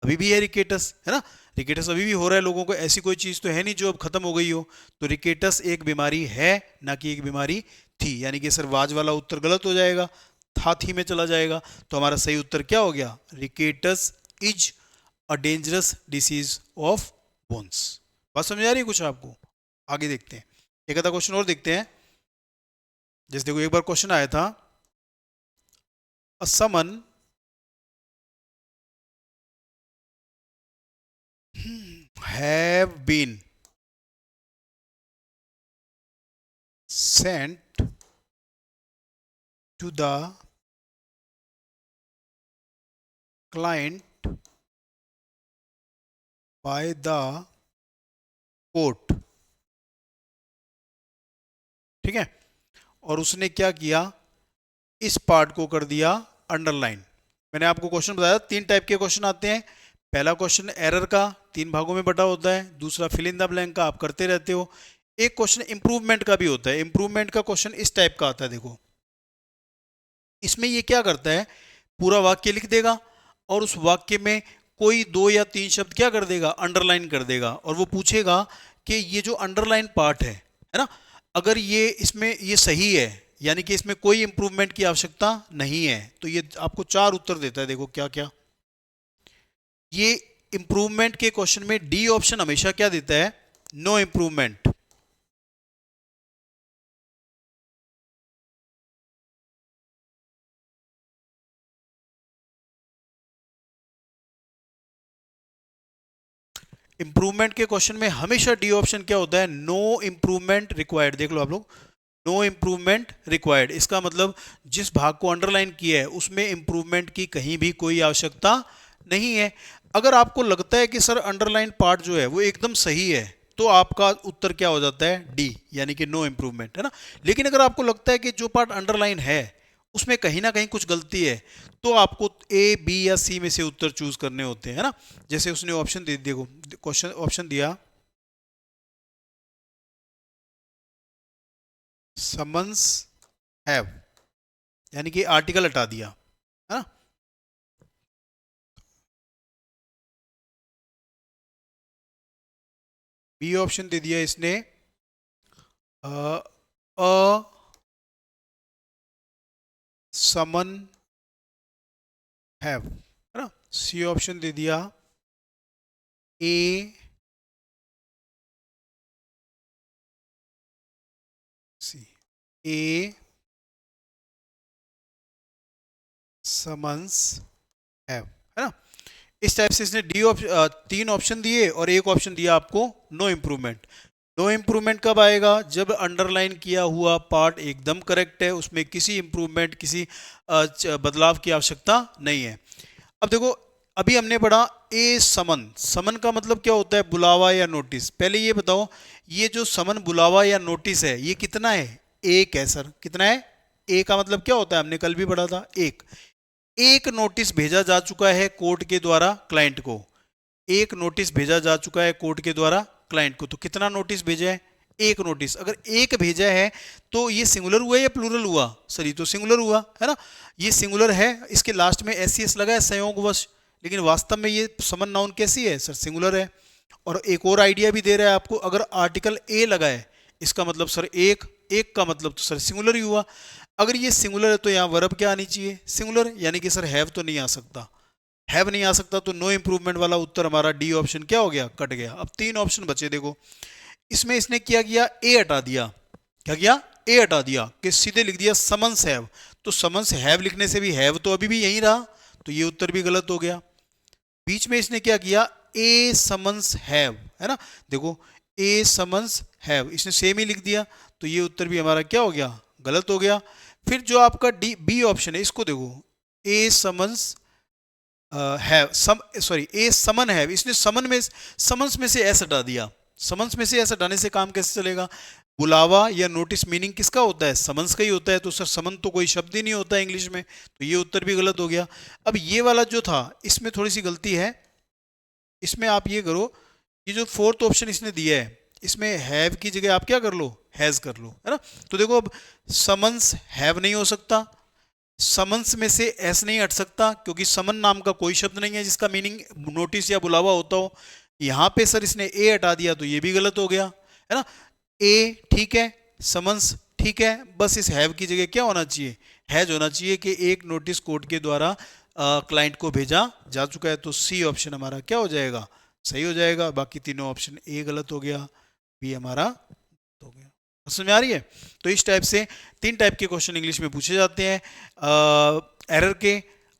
अभी भी है रिकेटस, है ना। रिकेटस अभी भी हो रहा है लोगों को, ऐसी कोई चीज़ तो है नहीं जो अब खत्म हो गई हो। तो रिकेटस एक बीमारी है, ना कि एक बीमारी थी, यानी कि सर वाज वाला उत्तर गलत हो जाएगा, था थी में चला जाएगा। तो हमारा सही उत्तर क्या हो गया, rickets is a dangerous disease of bones. बात समझ आ रही है कुछ आपको, आगे देखते हैं, एक आधा क्वेश्चन और देखते हैं। जैसे देखो, एक बार क्वेश्चन आया था, a summon have been sent to the client by the court. ठीक है, और उसने क्या किया, इस पार्ट को कर दिया अंडरलाइन। मैंने आपको क्वेश्चन बताया 3 टाइप के क्वेश्चन आते हैं। पहला क्वेश्चन एरर का 3 भागों में बटा होता है, दूसरा फिल इन द ब्लैंक का, आप करते रहते हो। एक क्वेश्चन इंप्रूवमेंट का भी होता है। इंप्रूवमेंट का क्वेश्चन इस टाइप का आता है, देखो इसमें ये क्या करता है, पूरा वाक्य लिख देगा और उस वाक्य में कोई 2 या 3 शब्द क्या कर देगा, अंडरलाइन कर देगा, और वो पूछेगा कि ये जो अंडरलाइन पार्ट है ना, अगर ये इसमें ये सही है, यानी कि इसमें कोई इंप्रूवमेंट की आवश्यकता नहीं है, तो ये आपको 4 उत्तर देता है। देखो क्या क्या, ये इंप्रूवमेंट के क्वेश्चन में डी ऑप्शन हमेशा क्या देता है, नो इंप्रूवमेंट। इंप्रूवमेंट के क्वेश्चन में हमेशा डी ऑप्शन क्या होता है, नो इंप्रूवमेंट रिक्वायर्ड। देख लो आप लोग, नो इंप्रूवमेंट रिक्वायर्ड, इसका मतलब जिस भाग को अंडरलाइन किया है उसमें इंप्रूवमेंट की कहीं भी कोई आवश्यकता नहीं है। अगर आपको लगता है कि सर अंडरलाइन पार्ट जो है वो एकदम सही है, तो आपका उत्तर क्या हो जाता है, डी, यानी कि नो इंप्रूवमेंट, है ना। लेकिन अगर आपको लगता है कि जो पार्ट अंडरलाइन है उसमें कहीं ना कहीं कुछ गलती है, तो आपको ए, बी या सी में से उत्तर चूज करने होते हैं, है ना। जैसे उसने ऑप्शन दे, देखो क्वेश्चन ऑप्शन दिया, समन्स हैव, यानी कि आर्टिकल हटा दिया, है ना। बी ऑप्शन दे दिया इसने, अ समन हैव, है ना। सी ऑप्शन दे दिया, ए सी, ए समन्स हैव, है ना। इस टाइप से इसने डी ऑप्शन 3 ऑप्शन दिए और एक ऑप्शन दिया आपको नो इंप्रूवमेंट। नो इंप्रूवमेंट कब आएगा, जब अंडरलाइन किया हुआ पार्ट एकदम करेक्ट है, उसमें किसी इंप्रूवमेंट, किसी बदलाव की आवश्यकता नहीं है। अब देखो, अभी हमने पढ़ा ए समन, समन का मतलब क्या होता है, बुलावा या नोटिस। पहले ये बताओ, ये जो समन बुलावा या नोटिस है ये कितना है, एक है सर। कितना है, ए का मतलब क्या होता है, हमने कल भी पढ़ा था, एक। एक नोटिस भेजा जा चुका है कोर्ट के द्वारा क्लाइंट को, एक नोटिस भेजा जा चुका है कोर्ट के द्वारा क्लाइंट को। तो कितना नोटिस भेजा है, एक नोटिस। अगर एक भेजा है तो ये सिंगुलर हुआ या प्लूरल हुआ, सर ये तो सिंगुलर हुआ, है ना। ये सिंगुलर है, इसके लास्ट में एस सी एस लगा है संयोगवश, लेकिन वास्तव में ये समन नाउन कैसी है सर, सिंगुलर है। और एक और आइडिया भी दे रहा है आपको, अगर आर्टिकल ए लगा है इसका मतलब सर एक, एक का मतलब तो सर सिंगुलर ही हुआ। अगर ये सिंगुलर है तो यहाँ वर्ब क्या आनी चाहिए, सिंगुलर, यानी कि सर हैव तो नहीं आ सकता, हैव नहीं आ सकता, तो नो इंप्रूवमेंट वाला उत्तर हमारा डी ऑप्शन क्या हो गया, कट गया। अब 3 ऑप्शन बचे, देखो इसमें इसने क्या किया, ए हटा दिया। क्या किया, ए हटा दिया, कि सीधे लिख दिया समन्स हैव। तो समन्स हैव लिखने से भी हैव तो अभी भी यही रहा, तो ये उत्तर भी गलत हो गया। बीच में इसने क्या किया, ए समन्स हैव, है ना। देखो ए समन्स हैव, इसने सेम ही लिख दिया, तो ये उत्तर भी हमारा क्या हो गया, गलत हो गया। फिर जो आपका डी बी ऑप्शन है इसको देखो, a summons have, some sorry a summon have, इसने समन में, समन्स में से एस हटा दिया। समन्स में से एस हटाने से काम कैसे चलेगा, बुलावा या नोटिस मीनिंग किसका होता है, समन्स का ही होता है, तो सर समन तो कोई शब्द ही नहीं होता है इंग्लिश में, तो ये उत्तर भी गलत हो गया। अब ये वाला जो था इसमें थोड़ी सी गलती है, इसमें आप ये करो, ये जो 4th ऑप्शन इसने दिया है इसमें हैव की जगह आप क्या कर लो, हैज कर लो, है ना। तो देखो अब समन्स हैव नहीं हो सकता, समन्स में से एस नहीं हट सकता, क्योंकि समन नाम का कोई शब्द नहीं है जिसका मीनिंग नोटिस या बुलावा होता हो। यहाँ पे सर इसने ए हटा दिया, तो ये भी गलत हो गया, है ना। ए ठीक है, समन्स ठीक है, बस इस हैव की जगह क्या होना चाहिए, हैज होना चाहिए, कि एक नोटिस कोर्ट के द्वारा क्लाइंट को भेजा जा चुका है। तो सी ऑप्शन हमारा क्या हो जाएगा, सही हो जाएगा। बाकी तीनों ऑप्शन, ए गलत हो गया, बी हमारा हो गया। समझ में आ रही है। तो इस टाइप से 3 टाइप के क्वेश्चन इंग्लिश में पूछे जाते हैं, एरर के,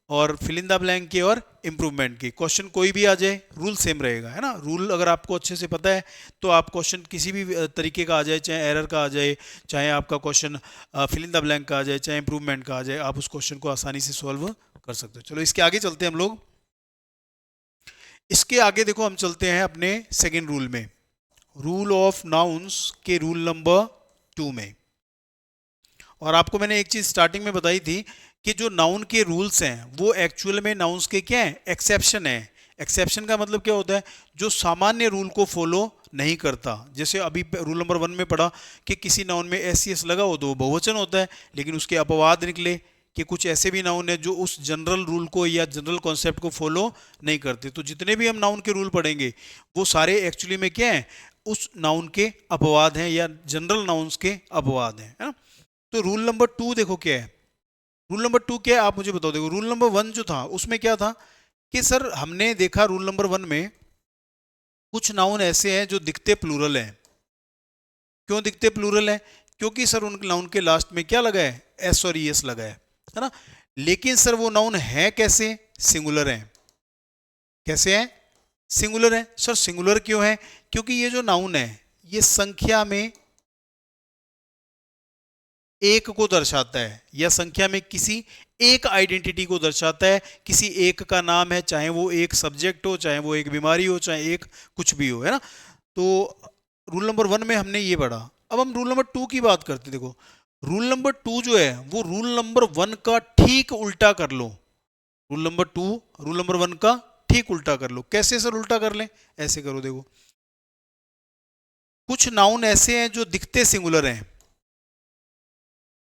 और फिल इन द ब्लैंक के और इम्प्रूवमेंट के। क्वेश्चन कोई भी आ जाए रूल सेम रहेगा, है ना। रूल अगर आपको अच्छे से पता है तो आप क्वेश्चन किसी भी तरीके का आ जाए, चाहे एरर का आ जाए, चाहे आपका question fill in the blank का आ जाए, चाहे इम्प्रूवमेंट का आ जाए, आप उस क्वेश्चन को आसानी से सॉल्व कर सकते हो। चलो इसके आगे चलते हैं हम लोग। इसके आगे देखो हम चलते हैं अपने सेकेंड रूल में, रूल ऑफ नाउन्स के रूल नंबर 2 में। और आपको मैंने एक चीज स्टार्टिंग में बताई थी कि जो नाउन के रूल्स हैं वो एक्चुअल में नाउन्स के क्या है, एक्सेप्शन है। एक्सेप्शन का मतलब क्या होता है, जो सामान्य रूल को फॉलो नहीं करता। जैसे अभी रूल नंबर 1 में पढ़ा कि किसी नाउन में एस सी एस लगा हो तो वो बहुवचन होता है, लेकिन उसके अपवाद निकले कि कुछ ऐसे भी नाउन है जो उस जनरल रूल को या जनरल कॉन्सेप्ट को फॉलो नहीं करते। तो जितने भी हम नाउन के रूल पढ़ेंगे वो सारे एक्चुअली में क्या है, उस नाउन के अपवाद हैं या जनरल नाउन्स के अपवाद हैं, है ना। तो रूल नंबर 2 देखो क्या है, रूल नंबर 2 क्या है आप मुझे बताओ। देखो रूल नंबर 1 जो था उसमें क्या था कि सर हमने देखा रूल नंबर 1 में कुछ नाउन ऐसे हैं जो दिखते प्लूरल हैं। क्यों दिखते प्लूरल हैं? क्योंकि सर उन नाउन के लास्ट में क्या लगा है, एस और ई एस लगा है ना। लेकिन सर वो नाउन है कैसे, सिंगुलर है। कैसे है, सिंगुलर है। सर सिंगुलर क्यों है? क्योंकि ये जो नाउन है ये संख्या में एक को दर्शाता है, या संख्या में किसी एक आइडेंटिटी को दर्शाता है। किसी एक का नाम है, चाहे वो एक सब्जेक्ट हो, चाहे वो एक बीमारी हो, चाहे एक कुछ भी हो, है ना। तो रूल नंबर 1 में हमने ये पढ़ा। अब हम रूल नंबर 2 की बात करते हैं। देखो रूल नंबर 2 जो है वो रूल नंबर 1 का ठीक उल्टा कर लो। रूल नंबर 2 रूल नंबर 1 का ठीक उल्टा कर लो। कैसे सर उल्टा कर लें? ऐसे करो, देखो कुछ नाउन ऐसे हैं जो दिखते सिंगुलर हैं।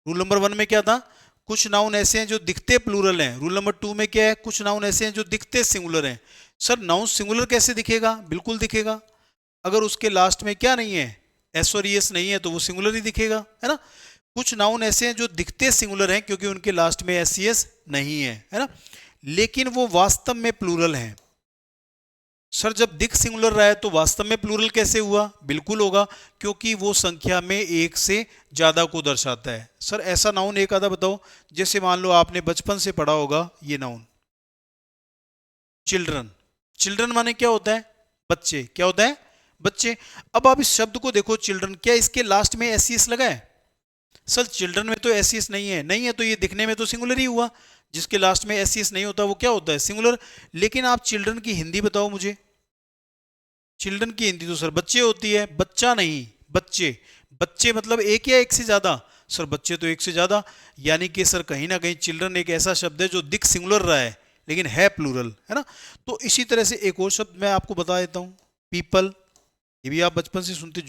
रूल नंबर 1 में क्या था, कुछ नाउन ऐसे हैं जो दिखते प्लूरल हैं। रूल नंबर 2 में क्या है, कुछ नाउन ऐसे हैं जो दिखते सिंगुलर हैं। सर नाउन सिंगुलर कैसे दिखेगा? बिल्कुल दिखेगा, अगर उसके लास्ट में क्या नहीं है, एस और एस नहीं है तो वो सिंगुलर ही दिखेगा, है ना। कुछ नाउन ऐसे हैं जो दिखते सिंगुलर हैं क्योंकि उनके लास्ट में एस सी एस नहीं है ना, लेकिन वो वास्तव में प्लूरल हैं। सर जब दिख सिंगुलर रहा है तो वास्तव में प्लूरल कैसे हुआ? बिल्कुल होगा, क्योंकि वो संख्या में एक से ज्यादा को दर्शाता है। सर ऐसा नाउन एक आधा बताओ। जैसे मान लो आपने बचपन से पढ़ा होगा ये नाउन चिल्ड्रन। चिल्ड्रन माने क्या होता है? बच्चे। क्या होता है? बच्चे। अब आप इस शब्द को देखो चिल्ड्रन, क्या इसके लास्ट में एस सी एस लगा है? सर चिल्ड्रन में तो एस सी एस नहीं है, नहीं है तो ये दिखने में तो सिंगुलर ही हुआ। जिसके लास्ट में एस सी एस नहीं होता वो क्या होता है? सिंगुलर। लेकिन आप चिल्ड्रन की हिंदी बताओ मुझे। चिल्ड्रन की हिंदी तो सर बच्चे होती है, बच्चा नहीं, बच्चे। बच्चे मतलब एक या एक से ज्यादा? सर बच्चे तो एक से ज्यादा। यानी कि सर कहीं ना कहीं चिल्ड्रन एक ऐसा शब्द है जो दिख सिंगुलर रहा है लेकिन है प्लूरल, है ना। तो इसी तरह से एक और शब्द मैं आपको बता देता हूं, पीपल। ये भी आप बचपन से सुनते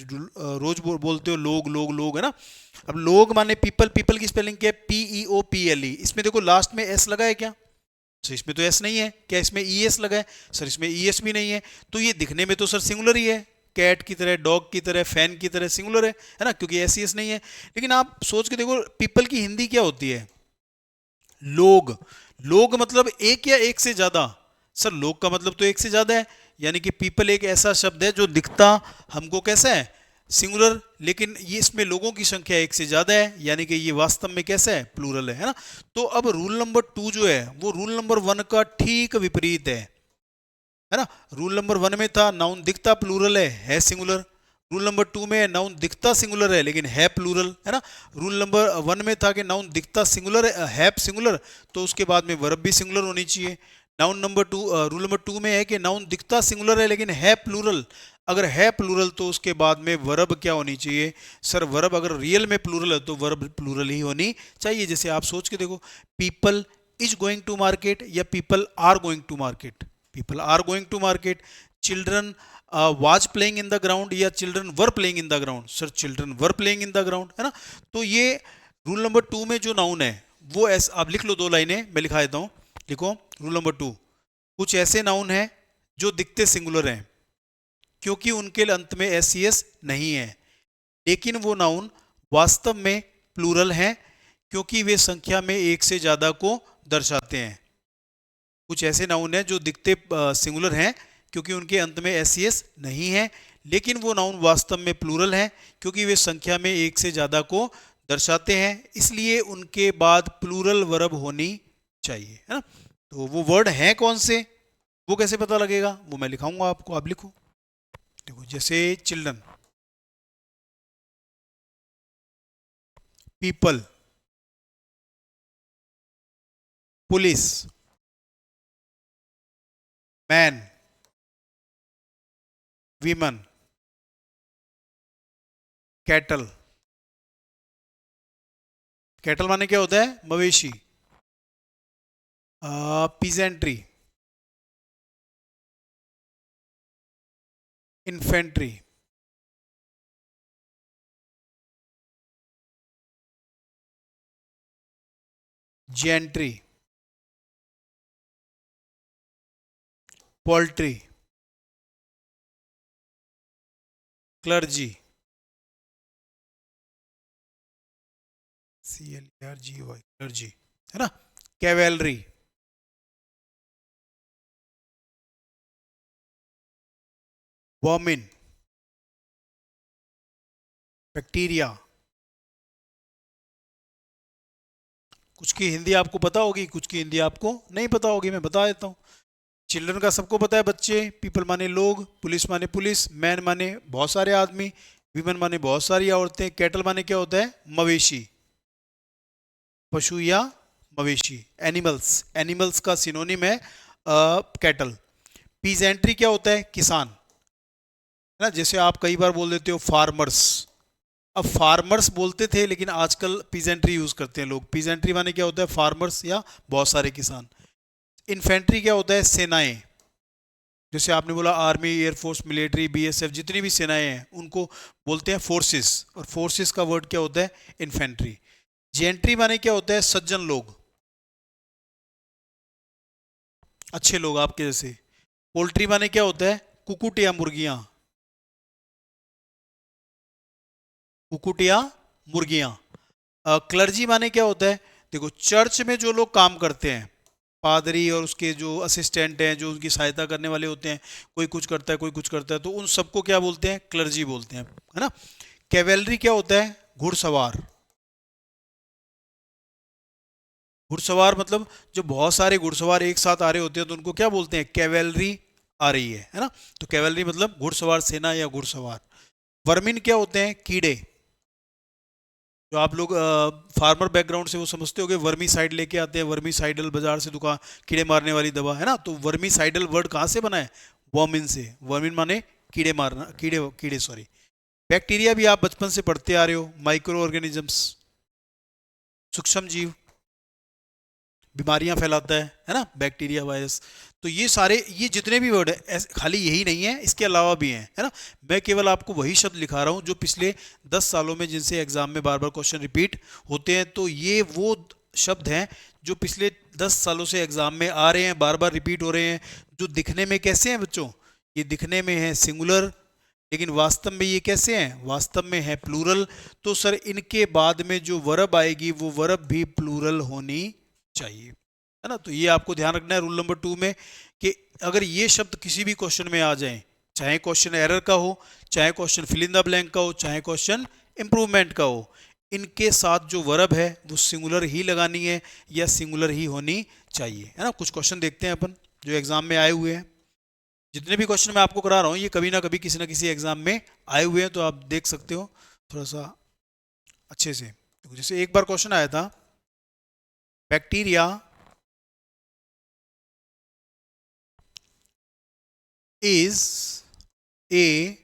रोज बोलते हो, लोग लोग लोग, है ना। अब लोग माने पीपल। पीपल की स्पेलिंग क्या है? PEOPLE। इसमें देखो लास्ट में एस लगा है क्या? सर इसमें तो एस नहीं है। क्या इसमें ES लगा है? सर इसमें ES भी नहीं है। तो ये दिखने में तो सर सिंगुलर ही है, कैट की तरह, डॉग की तरह, फैन की तरह सिंगुलर है ना, क्योंकि SES नहीं है। लेकिन आप सोच के देखो पीपल की हिंदी क्या होती है? लोग। लोग मतलब एक या एक से ज्यादा? सर लोग का मतलब तो एक से ज्यादा है, यानी कि पीपल एक ऐसा शब्द है जो दिखता हमको कैसा है? सिंगुलर, लेकिन ये इसमें लोगों की संख्या एक से ज्यादा है, यानी कि ये वास्तव में कैसा है? प्लूरल है ना। तो अब रूल नंबर 2 जो है वो रूल नंबर 1 का ठीक विपरीत है ना। रूल नंबर 1 में था नाउन दिखता प्लूरल है सिंगुलर। रूल नंबर 2 में नाउन दिखता सिंगुलर है लेकिन है प्लूरल, है ना। रूल नंबर 1 में था कि नाउन दिखता सिंगुलर है सिंगुलर, तो उसके बाद में वर्ब भी सिंगुलर होनी चाहिए। नाउन नंबर 2 रूल नंबर 2 में है कि नाउन दिखता सिंगुलर है लेकिन है प्लूरल। अगर है प्लूरल तो उसके बाद में वर्ब क्या होनी चाहिए? सर वर्ब अगर रियल में प्लूरल है तो वर्ब प्लूरल ही होनी चाहिए। जैसे आप सोच के देखो, people is going to market या people are going to market. People are going to market. Children was playing in the ground या children were playing in the ground. Sir children were playing in the ground, है ना। तो ये rule number 2 में जो noun है वो ऐसा, आप लिख लो 2 लाइनें, मैं लिखा देता हूं। लिखो रूल नंबर 2, कुछ ऐसे नाउन हैं जो दिखते सिंगुलर हैं क्योंकि उनके अंत में एस सी एस नहीं है, लेकिन वो नाउन वास्तव में प्लूरल हैं क्योंकि वे संख्या में एक से ज्यादा को दर्शाते हैं। कुछ ऐसे नाउन हैं जो दिखते सिंगुलर हैं क्योंकि उनके अंत में एस सी एस नहीं है, लेकिन वो नाउन वास्तव में प्लूरल हैं क्योंकि वे संख्या में एक से ज्यादा को दर्शाते हैं, इसलिए उनके बाद प्लूरल वर्ब होनी चाहिए, है ना। तो वो वर्ड हैं कौन से, वो कैसे पता लगेगा, वो मैं लिखाऊंगा आपको, आप लिखो। देखो जैसे children, people, police, man, women, cattle. Cattle माने क्या होता है, मवेशी। Peasantry, infantry, gentry, poultry, clergy, CLERGY, clergy, है ना। Cavalry, vermin, bacteria. कुछ की हिंदी आपको पता होगी, कुछ की हिंदी आपको नहीं पता होगी, मैं बता देता हूँ। चिल्ड्रन का सबको पता है, बच्चे। पीपल माने लोग, पुलिस माने पुलिस, मैन माने बहुत सारे आदमी, वीमेन माने बहुत सारी औरतें, कैटल माने क्या होता है, मवेशी, पशु या मवेशी, एनिमल्स। एनिमल्स का सिनोनिम है कैटल। पीजेंट्री क्या होता है, किसान, है ना। जैसे आप कई बार बोल देते हो फार्मर्स, अब फार्मर्स बोलते थे लेकिन आजकल पीजेंट्री यूज करते हैं लोग। पीजेंट्री माने क्या होता है, फार्मर्स या बहुत सारे किसान। इन्फेंट्री क्या होता है, सेनाएं। जैसे आपने बोला आर्मी, एयरफोर्स, मिलिट्री, BSF, जितनी भी सेनाएं हैं उनको बोलते हैं फोर्सेस, और फोर्सेस का वर्ड क्या होता है, इन्फेंट्री। जेंट्री माने क्या होता है, सज्जन लोग, अच्छे लोग आपके जैसे। पोल्ट्री माने क्या होता है, कुकुट या मुर्गियां, कुकुट या मुर्गियां। क्लर्जी माने क्या होता है, देखो चर्च में जो लोग काम करते हैं, पादरी और उसके जो असिस्टेंट हैं, जो उनकी सहायता करने वाले होते हैं, कोई कुछ करता है कोई कुछ करता है, तो उन सबको क्या बोलते हैं, क्लर्जी बोलते हैं, है ना। कैवेलरी क्या होता है, घुड़सवार। घुड़सवार मतलब जो बहुत सारे घुड़सवार एक साथ आ रहे होते हैं तो उनको क्या बोलते हैं, कैवेलरी आ रही है ना। तो कैवेलरी मतलब घुड़सवार सेना या घुड़सवार। वर्मिन क्या होते हैं, कीड़े। जो आप लोग फार्मर बैकग्राउंड से वो समझते होगे, वर्मी साइड लेके आते हैं, वर्मी साइडल बाजार से, दुकान, कीड़े मारने वाली दवा, है ना। तो वर्मी साइडल वर्ड कहाँ से बना है, वर्मिन से। वर्मिन माने कीड़े मारना, कीड़े कीड़े सॉरी। बैक्टीरिया भी आप बचपन से पढ़ते आ रहे हो, माइक्रो ऑर्गेनिजम्स, सूक्ष्म जीव, बीमारियां फैलाता है ना, बैक्टीरिया, वायरस। तो ये सारे, ये जितने भी वर्ड है खाली यही नहीं है, इसके अलावा भी हैं, है ना। मैं केवल आपको वही शब्द लिखा रहा हूँ जो पिछले 10 सालों में जिनसे एग्जाम में बार बार क्वेश्चन रिपीट होते हैं। तो ये वो शब्द हैं जो पिछले 10 सालों से एग्जाम में आ रहे हैं, बार बार रिपीट हो रहे हैं। जो दिखने में कैसे हैं बच्चों, ये दिखने में है सिंगुलर, लेकिन वास्तव में ये कैसे हैं, वास्तव में है प्लूरल। तो सर इनके बाद में जो वर्ब आएगी वो वर्ब भी प्लूरल होनी चाहिए, है ना। तो ये आपको ध्यान रखना है रूल नंबर 2 में, कि अगर ये शब्द किसी भी क्वेश्चन में आ जाएं, चाहे क्वेश्चन एरर का हो, चाहे question fill in the blank का हो, चाहे क्वेश्चन इंप्रूवमेंट का हो, इनके साथ जो वर्ब है वो सिंगुलर ही लगानी है या सिंगुलर ही होनी चाहिए, है ना। कुछ क्वेश्चन देखते हैं अपन जो एग्जाम में आए हुए हैं। जितने भी क्वेश्चन मैं आपको करा रहा हूँ ये कभी ना कभी किसी ना किसी एग्जाम में आए हुए हैं, तो आप देख सकते हो थोड़ा सा अच्छे से। जैसे एक बार क्वेश्चन आया था, bacteria is a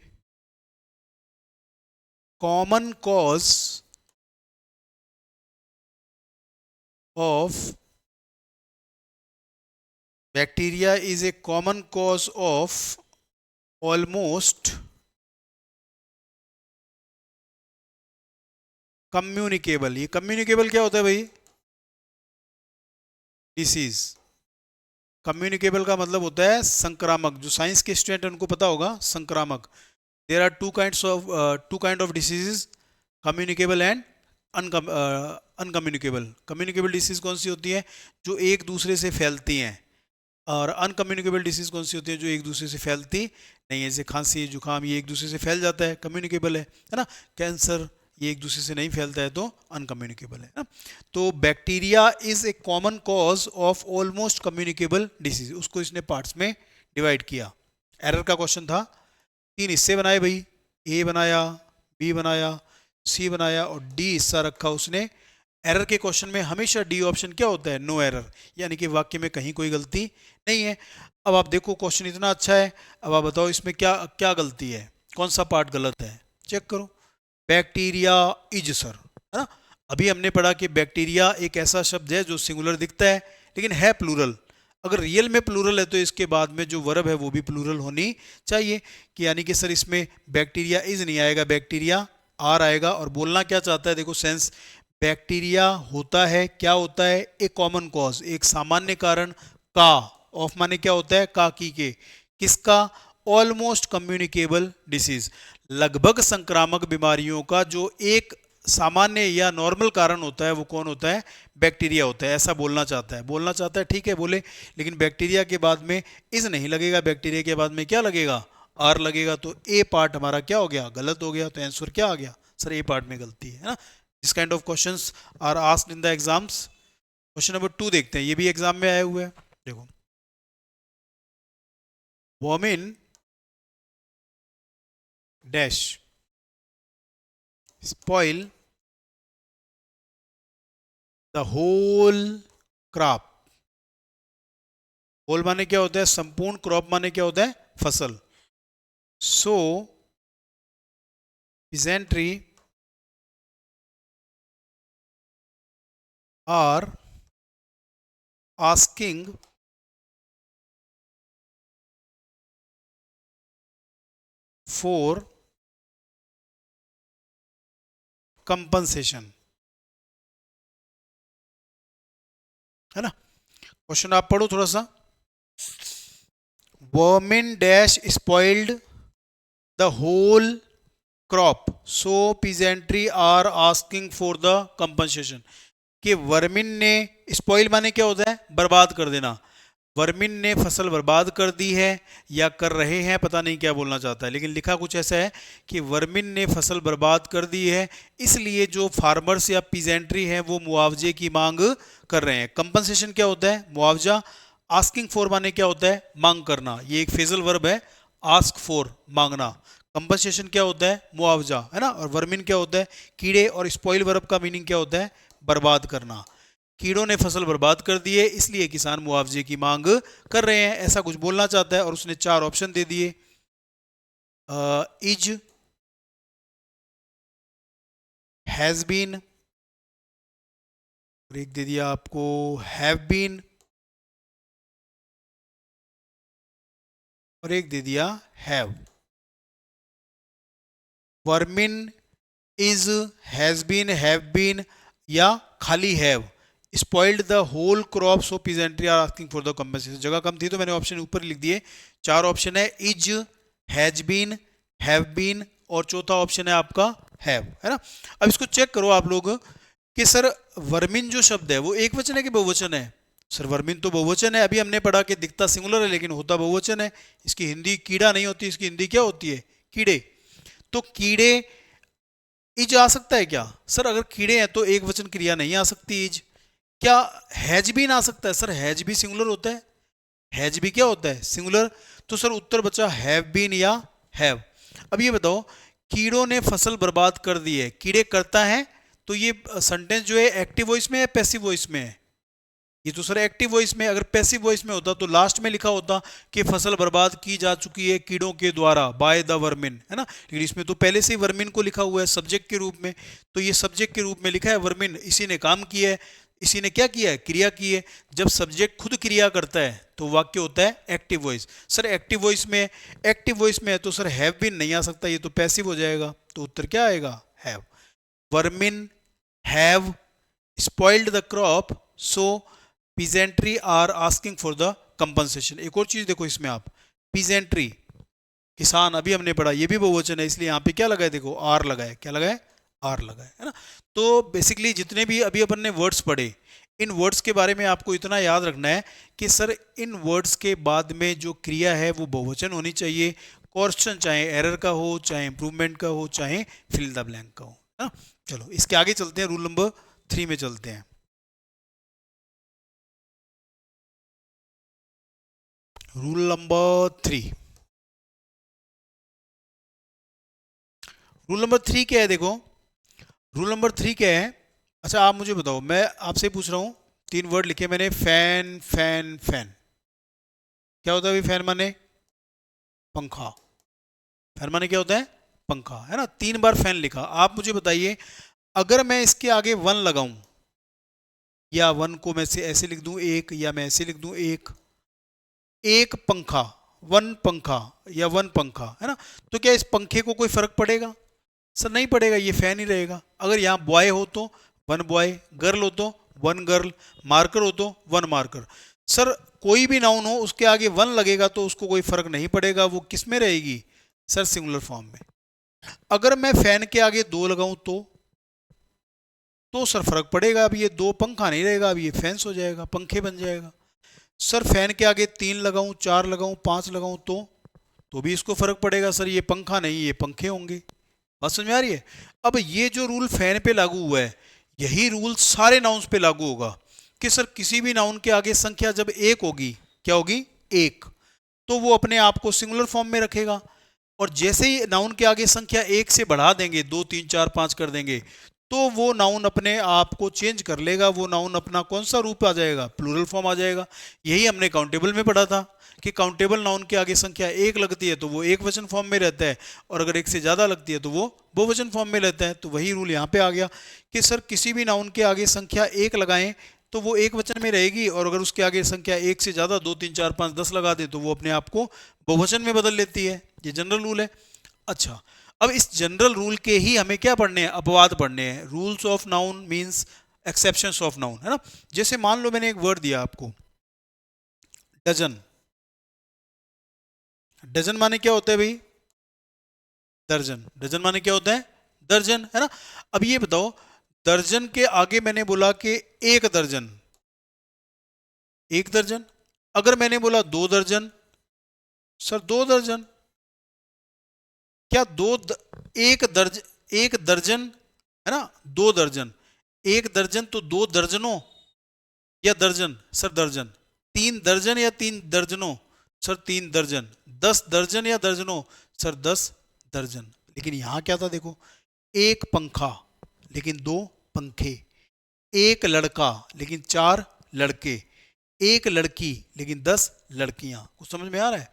common cause of bacteria is a common cause of almost communicable। ये communicable क्या होता है भाई, डिसीज। कम्युनिकेबल का मतलब होता है संक्रामक। जो साइंस के स्टूडेंट उनको पता होगा, संक्रामक। There are two kind of diseases, communicable and uncommunicable. Communicable disease कौन सी होती है, जो एक दूसरे से फैलती हैं, और अनकम्युनिकेबल डिसीज कौन सी होती है, जो एक दूसरे से फैलती नहीं है। जैसे खांसी जुकाम, ये एक दूसरे से फैल जाता है, कम्युनिकेबल है ना। कैंसर ये एक दूसरे से नहीं फैलता है तो अनकम्युनिकेबल है ना। तो bacteria is a common cause of almost communicable disease, उसको इसने पार्ट्स में डिवाइड किया। एरर का क्वेश्चन था, 3 हिस्से बनाए भाई, ए बनाया, बी बनाया, सी बनाया और डी हिस्सा रखा उसने। एरर के क्वेश्चन में हमेशा डी ऑप्शन क्या होता है, नो एरर, यानी कि वाक्य में कहीं कोई गलती नहीं है। अब आप देखो क्वेश्चन इतना अच्छा है, अब आप बताओ इसमें क्या क्या गलती है, कौन सा पार्ट गलत है, चेक करो। बैक्टीरिया इज सर, है ना। अभी हमने पढ़ा कि बैक्टीरिया एक ऐसा शब्द है जो सिंगुलर दिखता है लेकिन है प्लूरल। अगर रियल में प्लूरल है तो इसके बाद में जो वर्ब है वो भी प्लूरल होनी चाहिए, कि यानी कि सर इसमें बैक्टीरिया इज नहीं आएगा, बैक्टीरिया आर आएगा। और बोलना क्या चाहता है, देखो सेंस, बैक्टीरिया होता है, क्या होता है, एक कॉमन कॉज, एक सामान्य कारण का, ऑफ माने क्या होता है, का की के, किसका, ऑलमोस्ट कम्युनिकेबल डिसीज, लगभग संक्रामक बीमारियों का जो एक सामान्य या नॉर्मल कारण होता है वो कौन होता है, बैक्टीरिया होता है। ऐसा बोलना चाहता है, बोलना चाहता है, ठीक है बोले, लेकिन बैक्टीरिया के बाद में इज नहीं लगेगा, बैक्टीरिया के बाद में क्या लगेगा, आर लगेगा। तो ए पार्ट हमारा क्या हो गया, गलत हो गया। तो आंसर क्या आ गया, सर ए पार्ट में गलती है ना। This kind of questions are asked in the exams. Question number 2 देखते हैं, ये भी एग्जाम में आया हुआ है, देखो। Vermin dash spoil the whole crop. Whole माने क्या होता है, संपूर्ण, क्रॉप माने क्या होता है, फसल। सो peasantry are asking for compensation, है ना। क्वेश्चन आप पढ़ो थोड़ा सा। Vermin dash spoiled the whole crop so peasantry are asking for the compensation. कि वर्मिन ने, स्पॉइल माने क्या होता है, बर्बाद कर देना, वर्मिन ने फसल बर्बाद कर दी है या कर रहे हैं, पता नहीं क्या बोलना चाहता है, लेकिन लिखा कुछ ऐसा है कि वर्मिन ने फसल बर्बाद कर दी है, इसलिए जो फार्मर्स या पीजेंट्री हैं वो मुआवजे की मांग कर रहे हैं। कंपनसेशन क्या होता है, मुआवजा। आस्किंग फॉर माने क्या होता है, मांग करना, ये एक फेजल वर्ब है, आस्क फॉर, मांगना। कंपनसेशन क्या होता है, मुआवजा, है ना। और वर्मिन क्या होता है, कीड़े। और स्पॉइल वर्ब का मीनिंग क्या होता है, बर्बाद करना। कीड़ों ने फसल बर्बाद कर दी है इसलिए किसान मुआवजे की मांग कर रहे हैं, ऐसा कुछ बोलना चाहता है। और उसने 4 ऑप्शन दे दिए, इज, हैज बीन, और एक दे दिया आपको हैव बीन, और एक दे दिया have. Vermin, is, has been, have been या खाली have spoiled the whole crop so peasantry are asking for the compensation. जगह कम थी तो मैंने ऑप्शन ऊपर लिख दिए। 4 ऑप्शन है, is, has been, have been और चौथा ऑप्शन है आपका हैव, है ना। अब इसको चेक करो आप लोग कि सर वर्मिन जो शब्द है वो एक वचन है कि बहुवचन है। सर वर्मिन तो बहुवचन है, अभी हमने पढ़ा कि दिखता सिंगुलर है लेकिन होता बहुवचन है। इसकी हिंदी कीड़ा नहीं होती, इसकी हिंदी क्या होती है, कीड़े। तो कीड़े, इज आ सकता है क्या, सर अगर कीड़े हैं तो एक वचन क्रिया नहीं आ सकती इज। क्या हैज बीन आ सकता है, सर हैज भी सिंगुलर होता है, हैज भी क्या होता है, सिंगुलर। तो सर उत्तर बचा हैव बीन या हैव। अब ये बताओ, कीड़ों ने फसल बर्बाद कर दी है, कीड़े करता है, तो ये सेंटेंस जो है एक्टिव वॉइस में है, पैसिव वॉइस में है। ये तो सर एक्टिव वॉइस में, अगर पैसिव वॉइस में होता तो लास्ट में लिखा होता कि फसल बर्बाद की जा चुकी है कीड़ों के द्वारा, बाय द वर्मिन, है ना। लेकिन इसमें तो पहले से ही वर्मिन को लिखा हुआ है सब्जेक्ट के रूप में, तो ये सब्जेक्ट के रूप में लिखा है वर्मिन, इसी ने काम किया है, इसी ने क्या किया है, क्रिया की है। जब सब्जेक्ट खुद क्रिया करता है तो वाक्य होता है active voice. Sir active voice में, एक्टिव वॉइस में है तो सर हैव बीन नहीं आ सकता, ये तो पैसिव हो जाएगा, तो उत्तर क्या आएगा, have. Vermin have spoiled the crop so peasantry are asking for the compensation. एक और चीज देखो इसमें आप, पीजेंट्री किसान, अभी हमने पढ़ा ये भी बहुवचन है, इसलिए यहाँ पे क्या लगा है, देखो आर लगा है, क्या लगा है, आर लगा है ना। तो बेसिकली जितने भी अभी अपन ने वर्ड्स पढ़े, इन वर्ड्स के बारे में आपको इतना याद रखना है कि सर इन वर्ड्स के बाद में जो क्रिया है वो बहुवचन होनी चाहिए। क्वेश्चन चाहे एरर का हो, चाहे इंप्रूवमेंट का हो, चाहे फिल द ब्लैंक का हो, है ना। चलो इसके आगे चलते हैं, रूल नंबर 3 में चलते हैं। रूल नंबर 3, रूल नंबर 3 क्या है देखो, रूल नंबर 3 क्या है। अच्छा आप मुझे बताओ, मैं आपसे पूछ रहा हूँ, 3 वर्ड लिखे मैंने, फैन फैन फैन। क्या होता है भाई फैन माने? पंखा। फैन माने क्या होता है? पंखा, है ना। 3 बार फैन लिखा। आप मुझे बताइए, अगर मैं इसके आगे 1 लगाऊं, या 1 को मैं से ऐसे लिख दूं 1, या मैं ऐसे लिख दूं 1, एक पंखा, 1 पंखा या 1 पंखा, है ना। तो क्या इस पंखे को कोई फर्क पड़ेगा? सर नहीं पड़ेगा, ये फैन ही रहेगा। अगर यहाँ बॉय हो तो 1 बॉय, गर्ल हो तो 1 गर्ल, मार्कर हो तो 1 मार्कर। सर कोई भी नाउन हो उसके आगे 1 लगेगा तो उसको कोई फर्क नहीं पड़ेगा, वो किस में रहेगी? सर सिंगुलर फॉर्म में। अगर मैं फैन के आगे 2 लगाऊं तो सर फर्क पड़ेगा, अब ये 2 पंखा नहीं रहेगा, अब ये फैंस हो जाएगा, पंखे बन जाएगा। सर फैन के आगे 3 लगाऊं, 4 लगाऊं, 5 लगाऊं तो भी इसको फर्क पड़ेगा, सर ये पंखा नहीं ये पंखे होंगे। बात समझ में आ रही है? अब ये जो रूल फैन पे लागू हुआ है, यही रूल सारे नाउन्स पे लागू होगा कि सर किसी भी नाउन के आगे संख्या जब 1 होगी, क्या होगी? 1, तो वो अपने आप को सिंगुलर फॉर्म में रखेगा। और जैसे ही नाउन के आगे संख्या 1 से बढ़ा देंगे, 2 3 4 5 कर देंगे, तो वो नाउन अपने आप को चेंज कर लेगा। वो नाउन अपना कौन सा रूप आ जाएगा? प्लूरल फॉर्म आ जाएगा। यही हमने काउंटेबल में पढ़ा था कि काउंटेबल नाउन के आगे संख्या 1 लगती है तो वो एक वचन फॉर्म में रहता है, और अगर 1 से ज़्यादा लगती है तो वो बहुवचन फॉर्म में रहता है। तो वही रूल यहाँ पे आ गया कि सर किसी भी नाउन के आगे संख्या 1 लगाएं तो वो एक वचन में रहेगी, और अगर उसके आगे संख्या 1 से ज़्यादा 2 3 4 5 10 लगा दें तो वो अपने आप को बहुवचन में बदल लेती है। ये जनरल रूल है। अच्छा, अब इस जनरल रूल के ही हमें क्या पढ़ने हैं? अपवाद पढ़ने हैं। Rules of noun means exceptions of noun, है ना। जैसे मान लो मैंने एक वर्ड दिया आपको, डजन। डजन माने क्या होता है भाई? दर्जन। डजन माने क्या होता है? दर्जन, है ना। अब ये बताओ, दर्जन के आगे मैंने बोला कि 1 दर्जन, 1 दर्जन। अगर मैंने बोला 2 दर्जन, सर 2 दर्जन। क्या एक दर्जन, है ना, 2 दर्जन। 1 दर्जन तो 2 दर्जनों या दर्जन? सर दर्जन। 3 दर्जन या 3 दर्जनों? सर 3 दर्जन। 10 दर्जन या दर्जनों? सर 10 दर्जन। लेकिन यहां क्या था देखो, 1 पंखा लेकिन 2 पंखे, 1 लड़का लेकिन 4 लड़के, 1 लड़की लेकिन 10 लड़कियां। कुछ समझ में आ रहा है?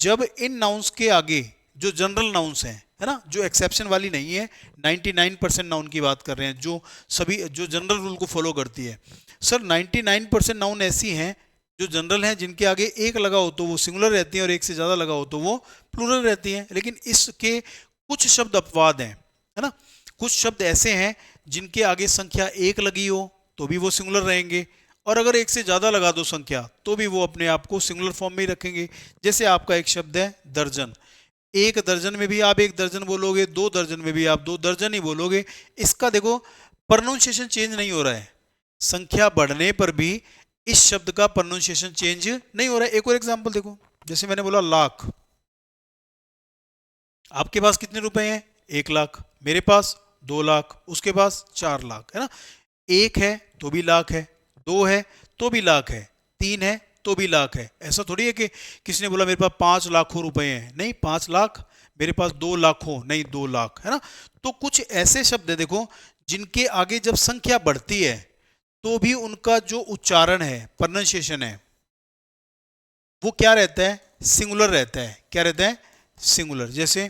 जब इन नाउन्स के आगे जो जनरल नाउन्स हैं, है ना, जो एक्सेप्शन वाली नहीं है, 99% नाउन की बात कर रहे हैं, जो सभी जो जनरल रूल को फॉलो करती है। सर 99% नाउन ऐसी हैं जो जनरल हैं, जिनके आगे 1 लगा हो तो वो सिंगुलर रहती हैं, और 1 से ज़्यादा लगा हो तो वो प्लूरल रहती हैं। लेकिन इसके कुछ शब्द अपवाद हैं, है ना। कुछ शब्द ऐसे हैं जिनके आगे संख्या 1 लगी हो तो भी वो सिंगुलर रहेंगे, और अगर 1 से ज़्यादा लगा दो संख्या तो भी वो अपने आप को सिंगुलर फॉर्म में ही रखेंगे। जैसे आपका एक शब्द है दर्जन। 1 दर्जन में भी आप 1 दर्जन बोलोगे, 2 दर्जन में भी आप 2 दर्जन ही बोलोगे। इसका देखो प्रोनाउंसिएशन चेंज नहीं हो रहा है, संख्या बढ़ने पर भी इस शब्द का प्रोनाउंसिएशन चेंज नहीं हो रहा है। एक और एग्जांपल देखो, जैसे मैंने बोला लाख। आपके पास कितने रुपए हैं? 1 लाख। मेरे पास 2 लाख, उसके पास 4 लाख, है ना। 1 है तो भी लाख है, 2 है तो भी लाख है, 3 है तो भी लाख है। ऐसा थोड़ी है कि किसी ने बोला मेरे पास 5 लाखों रुपए हैं, नहीं 5 लाख। मेरे पास 2 लाखों, नहीं 2 लाख, है ना। तो कुछ ऐसे शब्द है देखो जिनके आगे जब संख्या बढ़ती है तो भी उनका जो उच्चारण है, प्रोनाउंसिएशन है, वो क्या रहता है? सिंगुलर रहता है। क्या रहता है? सिंगुलर। जैसे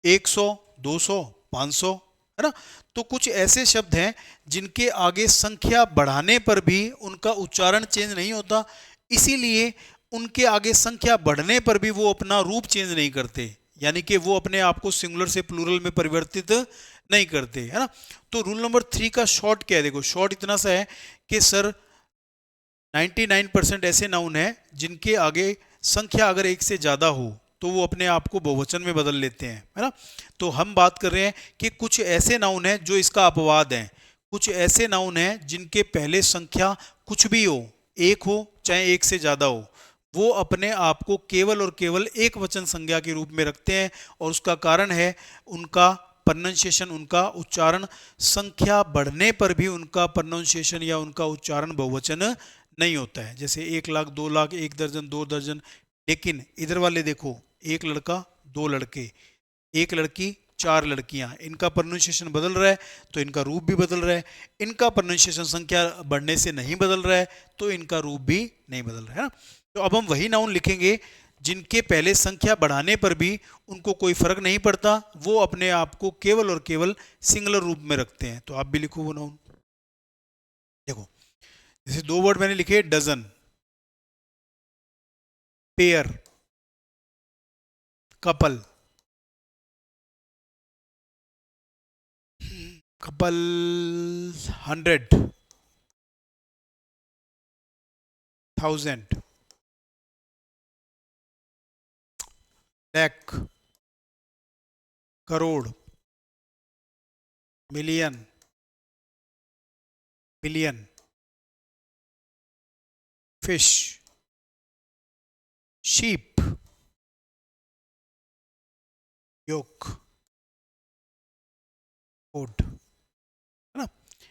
100, 200, 500, है ना। तो कुछ ऐसे शब्द हैं जिनके आगे संख्या बढ़ाने पर भी उनका उच्चारण चेंज नहीं होता, इसीलिए उनके आगे संख्या बढ़ने पर भी वो अपना रूप चेंज नहीं करते, यानी कि वो अपने आप को सिंगुलर से प्लूरल में परिवर्तित नहीं करते, है ना। तो रूल नंबर 3 का शॉर्ट क्या है? देखो शॉर्ट इतना सा है कि सर 99% ऐसे नाउन हैं जिनके आगे संख्या अगर 1 से ज़्यादा हो तो वो अपने आप को बहुवचन में बदल लेते हैं, है ना। तो हम बात कर रहे हैं कि कुछ ऐसे नाउन हैं जो इसका अपवाद हैं। कुछ ऐसे नाउन हैं जिनके पहले संख्या कुछ भी हो, 1 हो चाहे 1 से ज़्यादा हो, वो अपने आप को केवल और केवल एक वचन संज्ञा के रूप में रखते हैं, और उसका कारण है उनका प्रोनाउंसिएशन, उनका उच्चारण संख्या बढ़ने पर भी उनका प्रोनाउंसिएशन या उनका उच्चारण बहुवचन नहीं होता है। जैसे 1 लाख, 2 लाख, 1 दर्जन, 2 दर्जन। लेकिन इधर वाले देखो, एक लड़का, दो लड़के, एक लड़की, चार लड़कियां, इनका प्रोनाउंसिएशन बदल रहा है तो इनका रूप भी बदल रहा है। इनका प्रोनाउंसिएशन संख्या बढ़ने से नहीं बदल रहा है तो इनका रूप भी नहीं बदल रहा है ना। तो अब हम वही नाउन लिखेंगे जिनके पहले संख्या बढ़ाने पर भी उनको कोई फर्क नहीं पड़ता, वो अपने आप को केवल और केवल सिंगुलर रूप में रखते हैं। तो आप भी लिखो वो नाउन। देखो, जैसे दो वर्ड मैंने लिखे, dozen, pair, couple. Couple, 100, 1000, lakh, crore, million, billion, fish, sheep, yoke, cod, है ना।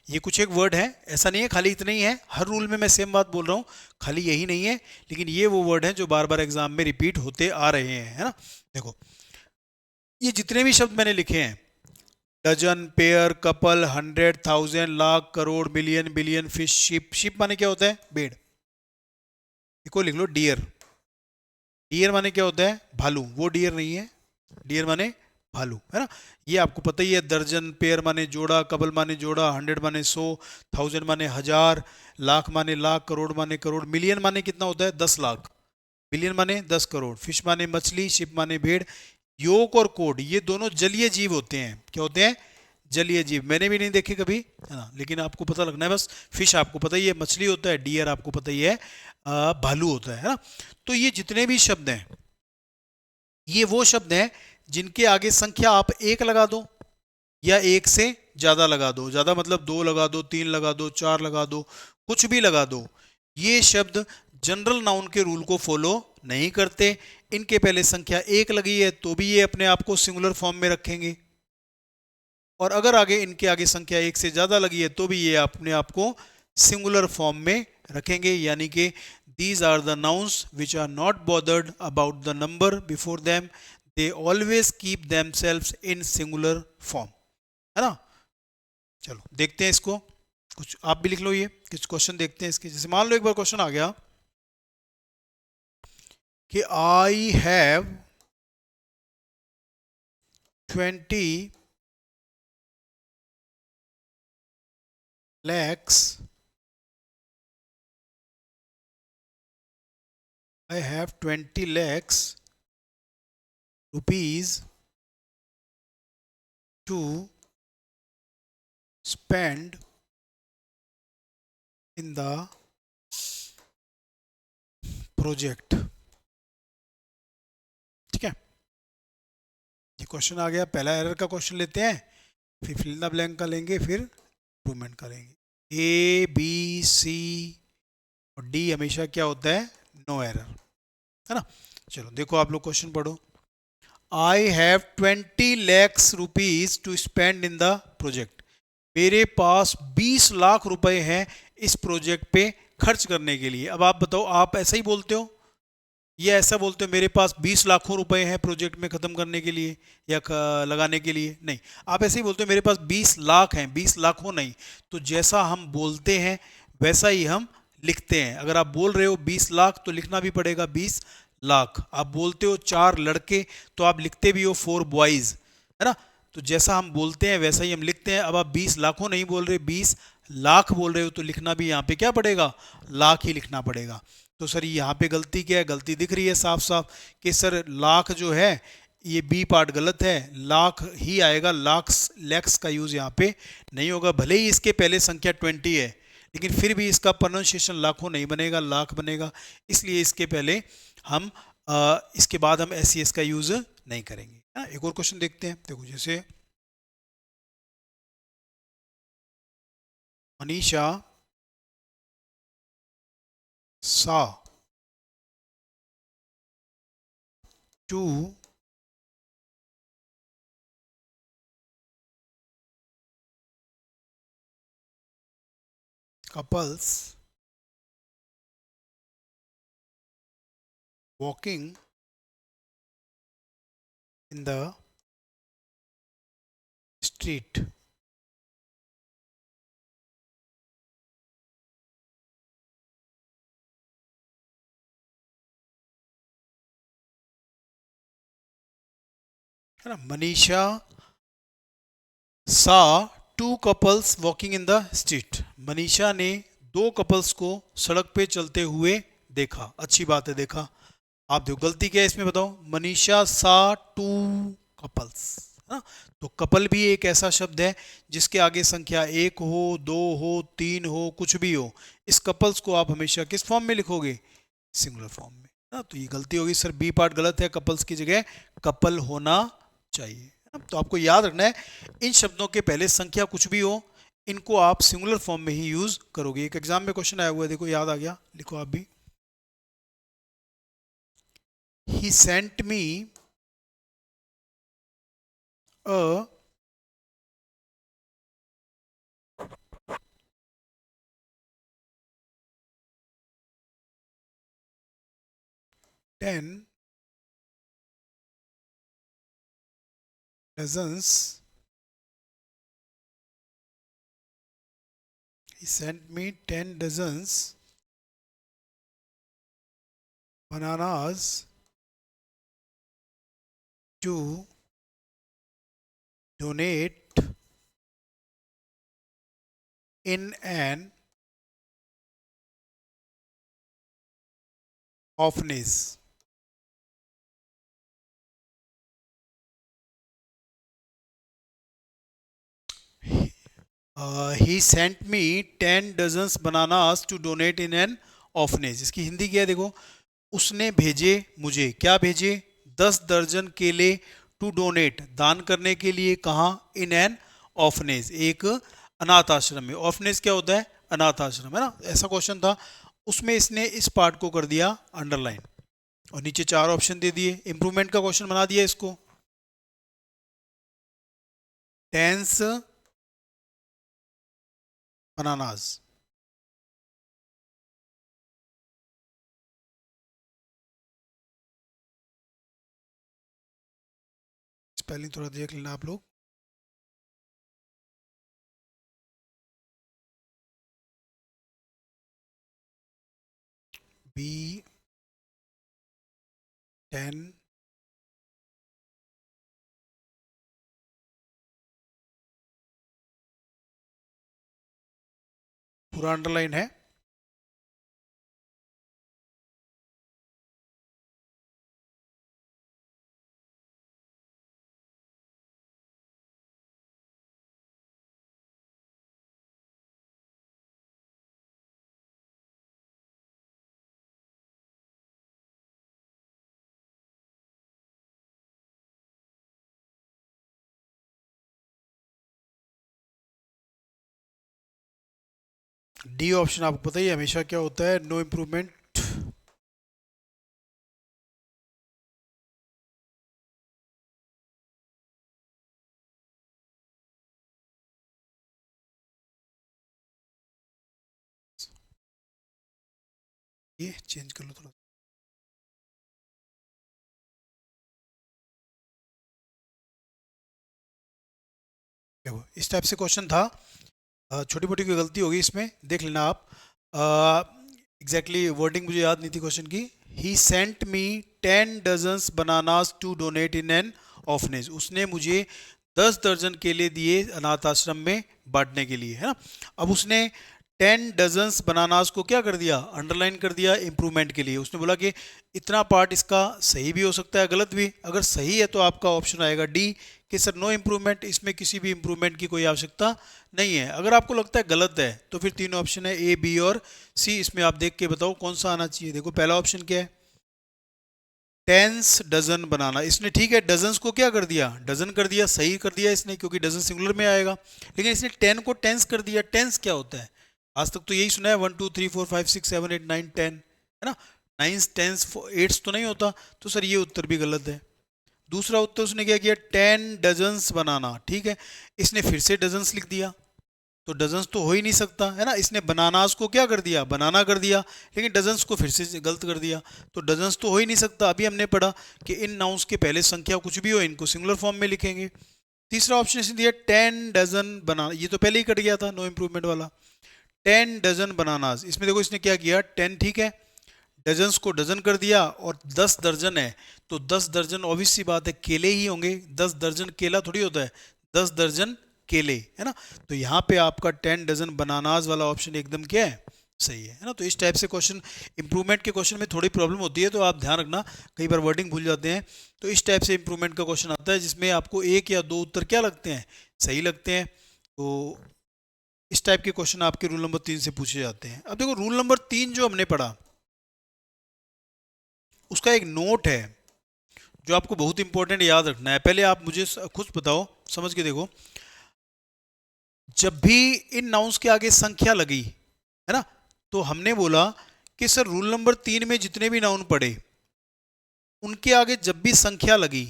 ये कुछ एक वर्ड है, ऐसा नहीं है खाली इतना ही है, हर रूल में मैं सेम बात बोल रहा हूँ, खाली यही नहीं है, लेकिन ये वो वर्ड हैं जो बार बार एग्जाम में रिपीट होते आ रहे हैं, है ना। देखो, ये जितने भी शब्द मैंने लिखे हैं, dozen, pair, couple, 100, 1000, lakh, crore, million, billion, fish, ship. Ship माने क्या होता है? भेड़। इसको लिख लो डियर। डियर माने क्या होता है? भालू। वो डियर नहीं है, डियर माने भालू, है ना। ये आपको पता ही है। दर्जन, पेयर माने जोड़ा, कपल माने जोड़ा, 100 माने 100, 1000 माने 1000, लाख माने लाख, करोड़ माने करोड़, मिलियन माने कितना होता है? 10 लाख, बिलियन माने 10 करोड़, फिश माने मछली, शिप माने भेड़। योक और कोड ये दोनों जलीय जीव होते हैं। क्या होते हैं? जलीय जीव। मैंने भी नहीं देखे कभी, है ना, लेकिन आपको पता लगना है बस। फिश आपको पता ही है मछली होता है, डियर आपको पता ही है भालू होता है ना। तो ये जितने भी शब्द हैं, ये वो शब्द हैं जिनके आगे संख्या आप एक लगा दो या एक से ज्यादा लगा दो। ज्यादा मतलब 2 लगा दो, 3 लगा दो, 4 लगा दो, कुछ भी लगा दो। ये शब्द जनरल नाउन के रूल को फॉलो नहीं करते। इनके पहले संख्या एक लगी है तो भी ये अपने आप को सिंगुलर फॉर्म में रखेंगे, और अगर आगे इनके आगे संख्या एक से ज्यादा लगी है तो भी ये अपने आप को सिंगुलर फॉर्म में रखेंगे। यानी कि these are the nouns which are not bothered about the number before them, they always keep themselves in singular form, है ना। चलो देखते हैं इसको, कुछ आप भी लिख लो। ये कुछ क्वेश्चन देखते हैं इसके। जैसे मान लो एक बार क्वेश्चन आ गया कि आई have 20 lakhs, I have 20 lakhs rupees to spend in the project। ठीक है, ये क्वेश्चन आ गया। पहला एरर का क्वेश्चन लेते हैं, फिर फिल द ब्लैंक का लेंगे, फिर इम्प्रूवमेंट करेंगे। ए बी सी और डी हमेशा क्या होता है? नो एरर, है ना। चलो देखो, आप लोग क्वेश्चन पढ़ो। I have 20 lakhs rupees to spend in the project. मेरे पास 20 लाख रुपए हैं इस प्रोजेक्ट पे खर्च करने के लिए। अब आप बताओ, आप ऐसा ही बोलते हो? ये ऐसा बोलते हो मेरे पास 20 लाखों रुपए हैं प्रोजेक्ट में ख़त्म करने के लिए या लगाने के लिए? नहीं, आप ऐसे ही बोलते हो मेरे पास 20 लाख हैं, 20 लाखों नहीं। तो जैसा हम बोलते हैं वैसा ही हम लिखते हैं। अगर आप बोल रहे हो 20 लाख तो लिखना भी पड़ेगा 20 लाख। आप बोलते हो 4 लड़के तो आप लिखते भी हो 4 बॉयज़, है ना। तो जैसा हम बोलते हैं वैसा ही हम लिखते हैं। अब आप 20 लाखों नहीं बोल रहे, 20 लाख बोल रहे हो तो लिखना भी यहाँ पे क्या पड़ेगा? लाख ही लिखना पड़ेगा। तो सर यहाँ पे गलती क्या है? गलती दिख रही है साफ साफ कि सर लाख जो है ये बी पार्ट गलत है, लाख ही आएगा। लाख्स, लैक्स का यूज़ यहाँ पे नहीं होगा। भले ही इसके पहले संख्या 20 है लेकिन फिर भी इसका प्रोनाउंसिएशन लाखों नहीं बनेगा, लाख बनेगा। इसलिए इसके पहले हम इसके बाद हम एस सी एस का यूज़ नहीं करेंगे। एक और क्वेश्चन देखते हैं। देखो, जैसे Manisha saw 2 couples walking in the street. है ना, Manisha saw two couples walking in the street. Manisha ने दो कपल्स को सड़क पे चलते हुए देखा। अच्छी बात है, देखा। आप देखो गलती क्या है इसमें, बताओ। मनीषा सा टू कपल्स, है ना। तो कपल भी एक ऐसा शब्द है जिसके आगे संख्या एक हो, दो हो, तीन हो, कुछ भी हो, इस कपल्स को आप हमेशा किस फॉर्म में लिखोगे? सिंगुलर फॉर्म में, है ना। तो ये गलती होगी सर, बी पार्ट गलत है, कपल्स की जगह कपल होना चाहिए। तो आपको याद रखना है, इन शब्दों के पहले संख्या कुछ भी हो, इनको आप सिंगुलर फॉर्म में ही यूज करोगे। एक एग्जाम में क्वेश्चन आया हुआ है, देखो याद आ गया, लिखो आप भी। He sent me a ten dozens. He sent me 10 dozens bananas to donate in an orphanage. He sent me 10 dozens bananas to donate in an orphanage. इसकी हिंदी क्या है देखो, उसने भेजे मुझे, क्या भेजे? 10 दर्जन केले टू डोनेट, दान करने के लिए, कहाँ? इन एन ऑर्फनेज, एक अनाथ आश्रम में। ऑर्फनेज क्या होता है? अनाथ आश्रम, है ना। ऐसा क्वेश्चन था, उसमें इसने इस पार्ट को कर दिया अंडरलाइन और नीचे चार ऑप्शन दे दिए। इंप्रूवमेंट का क्वेश्चन बना दिया इसको। टेंस बनानाज, स्पेलिंग थोड़ा देख लेना आप लोग। B 10 पूरा अंडरलाइन है। डी ऑप्शन आपको पता ही है हमेशा क्या होता है, नो इम्प्रूवमेंट। ये चेंज कर लो थोड़ा। देखो इस टाइप से क्वेश्चन था, छोटी मोटी कोई गलती होगी इसमें, देख लेना आप। एग्जैक्टली वर्डिंग मुझे याद नहीं थी क्वेश्चन की। He sent me 10 dozens bananas to donate in an orphanage, उसने मुझे 10 दर्जन केले दिए अनाथ आश्रम में बांटने के लिए, है ना। अब उसने 10 डजन्स बनानास को क्या कर दिया? अंडरलाइन कर दिया इंप्रूवमेंट के लिए। उसने बोला कि इतना पार्ट इसका सही भी हो सकता है, गलत भी। अगर सही है तो आपका ऑप्शन आएगा डी कि सर नो इम्प्रूवमेंट, इसमें किसी भी इम्प्रूवमेंट की कोई आवश्यकता नहीं है। अगर आपको लगता है गलत है तो फिर तीन ऑप्शन है, ए, बी और सी। इसमें आप देख के बताओ कौन सा आना चाहिए। देखो पहला ऑप्शन क्या है, टेंस डजन बनाना। इसने ठीक है डजन्स को क्या कर दिया? डजन कर दिया, सही कर दिया इसने, क्योंकि डजन सिंगुलर में आएगा। लेकिन इसने 10 को टेंस कर दिया। टेंस क्या होता है? आज तक तो यही सुना है 1 2 3 4 5 6 7 8 9 10, है ना। 9 टेंस 8 तो नहीं होता। तो सर ये उत्तर भी गलत है। दूसरा उत्तर उसने क्या किया? 10 डजन्स बनाना, ठीक है। इसने फिर से डजन्स लिख दिया, तो डजन्स तो हो ही नहीं सकता है ना, इसने बनानास को क्या कर दिया, बनाना कर दिया, लेकिन डजन्स को फिर से गलत कर दिया, तो डजन्स तो हो ही नहीं सकता। अभी हमने पढ़ा कि इन नाउन्स के पहले संख्या कुछ भी हो इनको सिंगुलर फॉर्म में लिखेंगे। तीसरा ऑप्शन इसने दिया 10 डजन बनाना, ये तो पहले ही कट गया था नो इम्प्रूवमेंट वाला। 10 डजन बनानास, इसमें देखो इसने क्या किया, 10 ठीक है, डजन्स को डजन कर दिया, और 10 दर्जन है तो 10 दर्जन ऑब्वियस सी बात है केले ही होंगे, 10 दर्जन केला थोड़ी होता है, 10 दर्जन केले है ना। तो यहाँ पे आपका 10 डजन बनानास वाला ऑप्शन एकदम क्या है, सही है ना। तो इस टाइप से क्वेश्चन, इंप्रूवमेंट के क्वेश्चन में थोड़ी प्रॉब्लम होती है, तो आप ध्यान रखना, कई बार वर्डिंग भूल जाते हैं। तो इस टाइप से इंप्रूवमेंट का क्वेश्चन आता है जिसमें आपको एक या दो उत्तर क्या लगते हैं, सही लगते हैं। तो इस टाइप के क्वेश्चन आपके रूल नंबर 3 से पूछे जाते हैं। अब देखो रूल नंबर 3 जो हमने पढ़ा उसका एक नोट है जो आपको बहुत इंपॉर्टेंट याद रखना है। पहले आप मुझे खुद बताओ, समझ के देखो, जब भी इन नाउन्स के आगे संख्या लगी है ना, तो हमने बोला कि सर रूल नंबर 3 में जितने भी नाउन पढ़े उनके आगे जब भी संख्या लगी,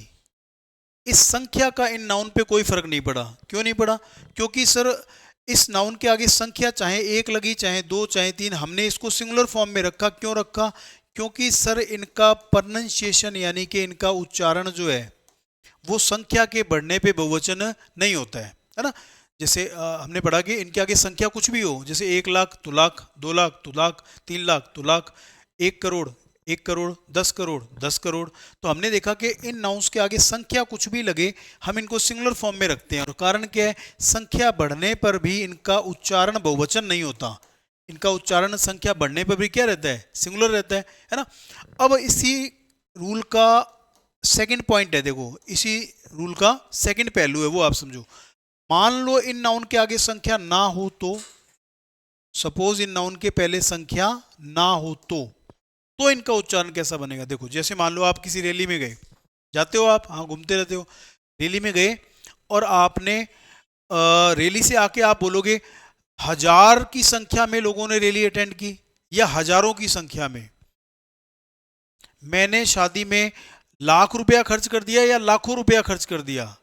इस संख्या का इन नाउन पे कोई फर्क नहीं पड़ा। क्यों नहीं पड़ा, क्योंकि सर इस नाउन के आगे संख्या चाहे एक लगी, चाहे दो, चाहे तीन, हमने इसको सिंगुलर फॉर्म में रखा। क्यों रखा, क्योंकि सर इनका प्रोनंसिएशन यानी कि इनका उच्चारण जो है वो संख्या के बढ़ने पे बहुवचन नहीं होता है ना। जैसे हमने पढ़ा कि इनके आगे संख्या कुछ भी हो, जैसे 1 लाख तो लाख, 2 लाख तो लाख, 3 लाख तो लाख, 1 करोड़ 1 करोड़, 10 करोड़ 10 करोड़। तो हमने देखा कि इन नाउन्स के आगे संख्या कुछ भी लगे हम इनको सिंगुलर फॉर्म में रखते हैं, और कारण क्या है, संख्या बढ़ने पर भी इनका उच्चारण बहुवचन नहीं होता, इनका उच्चारण संख्या बढ़ने पर भी क्या रहता है, सिंगुलर रहता है ना। अब इसी रूल का सेकंड पॉइंट है, देखो इसी रूल का सेकंड पहलू है वो आप समझो। मान लो इन नाउन के आगे संख्या ना हो तो, सपोज इन नाउन के पहले संख्या ना हो तो इनका उच्चारण कैसा बनेगा। देखो जैसे मान लो आप किसी रैली में गए, जाते हो आप, हाँ घूमते रहते हो, रैली में गए और आपने रैली से आके आप बोलोगे 1000 की संख्या में लोगों ने रैली अटेंड की या हजारों की संख्या में, मैंने शादी में लाख रुपया खर्च कर दिया या लाखों रुपया खर्च कर दिया,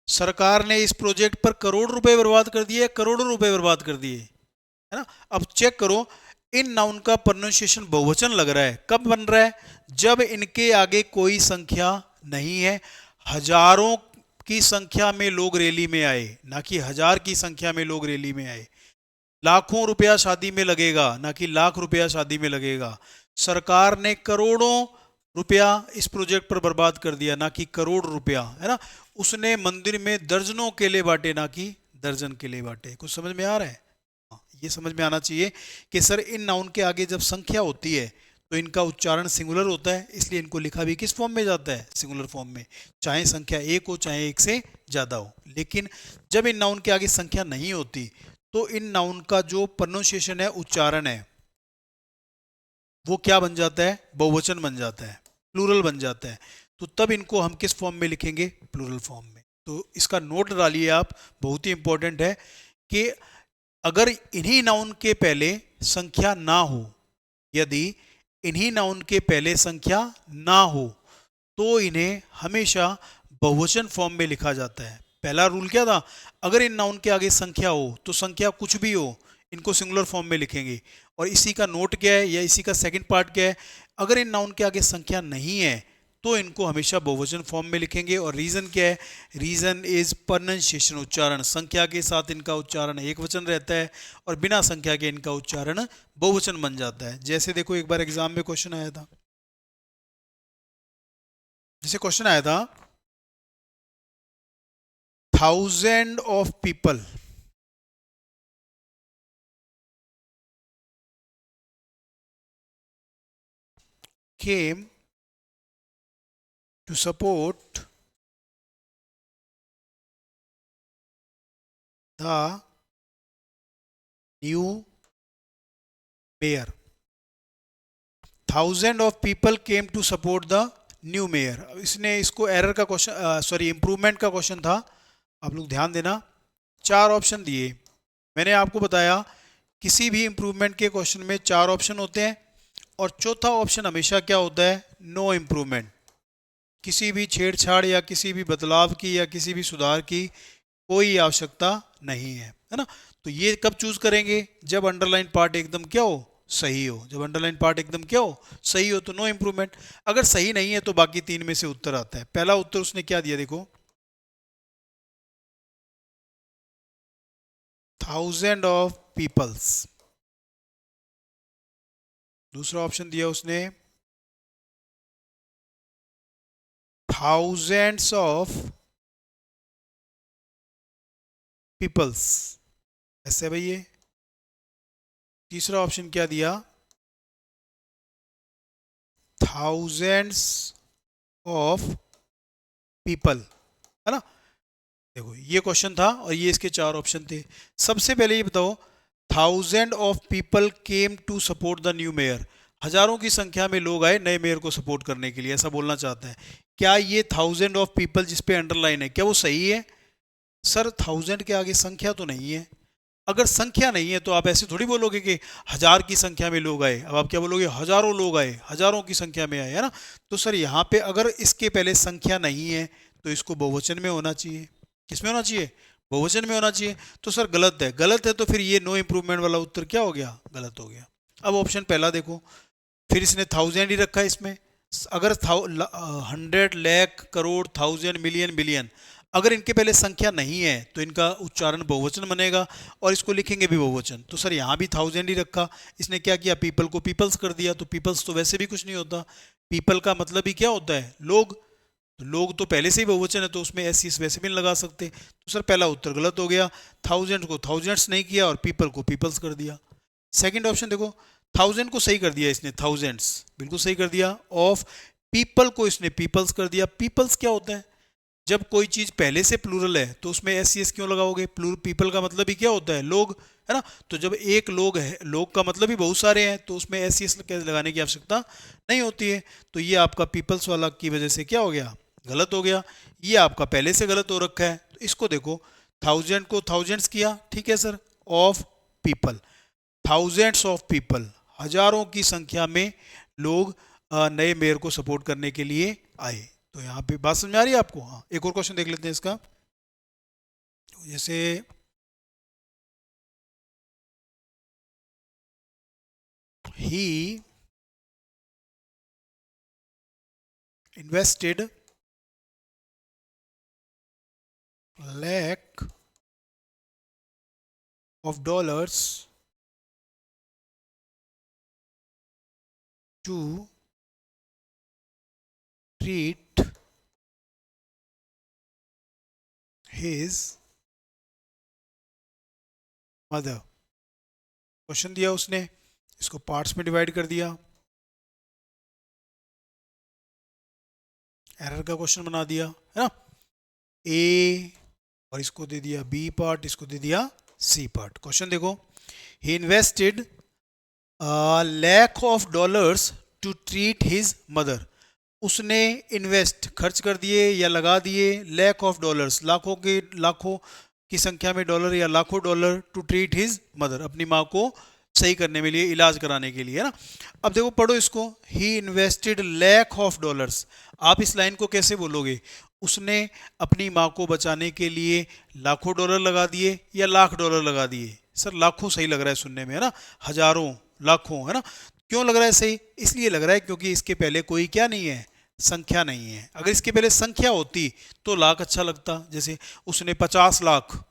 सरकार ने इस प्रोजेक्ट पर करोड़ रुपए बर्बाद कर दिए, करोड़ों रुपए बर्बाद कर दिए, है ना। अब चेक करो इन नाउन का प्रोनाउंसिएशन बहुवचन लग रहा है, कब बन रहा है, जब इनके आगे कोई संख्या नहीं है, हजारों की संख्या में लोग रैली में आए, ना कि 1000 की संख्या में लोग रैली में आए, लाखों रुपया शादी में लगेगा ना कि लाख रुपया शादी में लगेगा, सरकार ने करोड़ों रुपया इस प्रोजेक्ट पर बर्बाद कर दिया ना कि करोड़ रुपया, है ना, उसने मंदिर में दर्जनों केले बांटे ना कि दर्जन केले बांटे। कुछ समझ में आ रहा है, ये समझ में आना चाहिए कि सर इन नाउन के आगे जब संख्या होती है तो इनका उच्चारण सिंगुलर होता है, इसलिए इनको लिखा भी किस फॉर्म में जाता है, सिंगुलर फॉर्म में, चाहे संख्या एक हो चाहे एक से ज़्यादा हो। लेकिन जब इन नाउन के आगे संख्या नहीं होती तो इन नाउन का जो प्रोनाउंसिएशन है, उच्चारण है, वो क्या बन जाता है, बहुवचन बन जाता है, प्लूरल बन जाता है। तो तब इनको हम किस फॉर्म में लिखेंगे, प्लूरल फॉर्म में। तो इसका नोट डालिए आप, बहुत ही इंपॉर्टेंट है कि अगर इन्हीं नाउन के पहले संख्या ना हो, यदि इन्हीं नाउन के पहले संख्या ना हो तो इन्हें हमेशा बहुवचन फॉर्म में लिखा जाता है। पहला रूल क्या था, अगर इन नाउन के आगे संख्या हो तो संख्या कुछ भी हो इनको सिंगुलर फॉर्म में लिखेंगे। और इसी का नोट क्या है या इसी का सेकंड पार्ट क्या है, अगर इन नाउन के आगे संख्या नहीं है तो इनको हमेशा बहुवचन फॉर्म में लिखेंगे। और रीजन क्या है, रीजन इज प्रोनाउंसिएशन, उच्चारण, संख्या के साथ इनका उच्चारण एक वचन रहता है और बिना संख्या के इनका उच्चारण बहुवचन बन जाता है। जैसे देखो एक बार एग्जाम में क्वेश्चन आया था, जैसे क्वेश्चन आया था 1000 of people came to support the new mayor. 1000 of people came to support the new mayor. इसने इसको एरर का क्वेश्चन, सॉरी इंप्रूवमेंट का क्वेश्चन था, आप लोग ध्यान देना। 4 ऑप्शन दिए, मैंने आपको बताया किसी भी इंप्रूवमेंट के क्वेश्चन में 4 ऑप्शन होते हैं और चौथा ऑप्शन हमेशा क्या होता है, नो इम्प्रूवमेंट, किसी भी छेड़छाड़ या किसी भी बदलाव की या किसी भी सुधार की कोई आवश्यकता नहीं है, है ना। तो ये कब चूज करेंगे, जब अंडरलाइन पार्ट एकदम क्या हो, सही हो। जब अंडरलाइन पार्ट एकदम क्या हो, सही हो, तो नो इंप्रूवमेंट। अगर सही नहीं है तो बाकी तीन में से उत्तर आता है। पहला उत्तर उसने क्या दिया, देखो 1000 ऑफ पीपल्स। दूसरा ऑप्शन दिया उसने thousands ऑफ पीपल्स, ऐसे भाई ये। तीसरा ऑप्शन क्या दिया, thousands ऑफ पीपल, है ना। देखो ये क्वेश्चन था और ये इसके चार ऑप्शन थे। सबसे पहले ये बताओ, 1000 of people came to support the new mayor. हजारों की संख्या में लोग आए नए मेयर को सपोर्ट करने के लिए, ऐसा बोलना चाहता है। क्या ये 1000 ऑफ पीपल जिस पे अंडरलाइन है, क्या वो सही है? सर 1000 के आगे संख्या तो नहीं है। अगर संख्या नहीं है तो आप ऐसे थोड़ी बोलोगे कि हजार की संख्या में लोग आए। अब आप क्या बोलोगे, हजारों लोग आए, हजारों की संख्या में आए, है ना। तो सर यहाँ पे अगर इसके पहले संख्या नहीं है तो इसको बहुवचन में होना चाहिए। किस में होना चाहिए, बहुवचन में होना चाहिए। तो सर गलत है, गलत है तो फिर ये नो इंप्रूवमेंट वाला उत्तर क्या हो गया, गलत हो गया। अब ऑप्शन पहला देखो, फिर इसने 1000 ही रखा है इसमें। अगर 100 लाख करोड़ 1000 मिलियन बिलियन, अगर इनके पहले संख्या नहीं है तो इनका उच्चारण बहुवचन बनेगा और इसको लिखेंगे भी बहुवचन। तो सर यहाँ भी 1000 ही रखा। इसने क्या किया, पीपल को पीपल्स कर दिया। तो पीपल्स तो वैसे भी कुछ नहीं होता, पीपल का मतलब ही क्या होता है, लोग। तो लोग तो पहले से ही बहुवचन है तो उसमें एस इस वैसे भी नहीं लगा सकते। तो सर पहला उत्तर गलत हो गया। 1000 को थाउजेंड्स नहीं किया और पीपल को पीपल्स कर दिया। सेकंड ऑप्शन देखो, 1000 को सही कर दिया इसने, थाउजेंड्स बिल्कुल सही कर दिया। ऑफ पीपल को इसने पीपल्स कर दिया। पीपल्स क्या होता है, जब कोई चीज पहले से प्लूरल है तो उसमें एस सी एस क्यों लगाओगे, पीपल का मतलब ही क्या होता है, लोग, है ना। तो जब एक लोग है, लोग का मतलब ही बहुत सारे हैं, तो उसमें एस सी एस लगाने की आवश्यकता नहीं होती है। तो ये आपका पीपल्स वाला की वजह से क्या हो गया, गलत हो गया। ये आपका पहले से गलत हो रखा है। तो इसको देखो, 1000 को थाउजेंड्स किया, ठीक है sir, of people, thousands of people, हजारों की संख्या में लोग नए मेयर को सपोर्ट करने के लिए आए। तो यहाँ पे बात समझ में आ रही है आपको। हाँ, एक और क्वेश्चन देख लेते हैं इसका। जैसे he invested lakh of dollars to treat his mother. Question दिया उसने, इसको पार्ट्स में डिवाइड कर दिया, एरर का क्वेश्चन बना दिया, है ना। ए और इसको दे दिया बी पार्ट, इसको दे दिया सी पार्ट। क्वेश्चन देखो, he invested $1,00,000 to treat his mother. उसने इन्वेस्ट खर्च कर दिए या लगा दिए $1,00,000, लाखों की संख्या में डॉलर या लाखों dollar, to treat his mother, अपनी माँ को सही करने के लिए, इलाज कराने के लिए, है ना। अब देखो पढ़ो इसको, ही इन्वेस्टेड $1,00,000। आप इस लाइन को कैसे बोलोगे, उसने अपनी माँ को बचाने के लिए लाखों डॉलर लगा दिए या लाख डॉलर लगा दिए। सर लाखों सही लग रहा है सुनने में, है ना, हजारों लाखों, है ना। क्यों लग रहा है सही, इसलिए लग रहा है क्योंकि इसके पहले कोई क्या नहीं है, संख्या नहीं है। अगर इसके पहले संख्या होती तो लाख अच्छा लगता, जैसे उसने 50 लाख,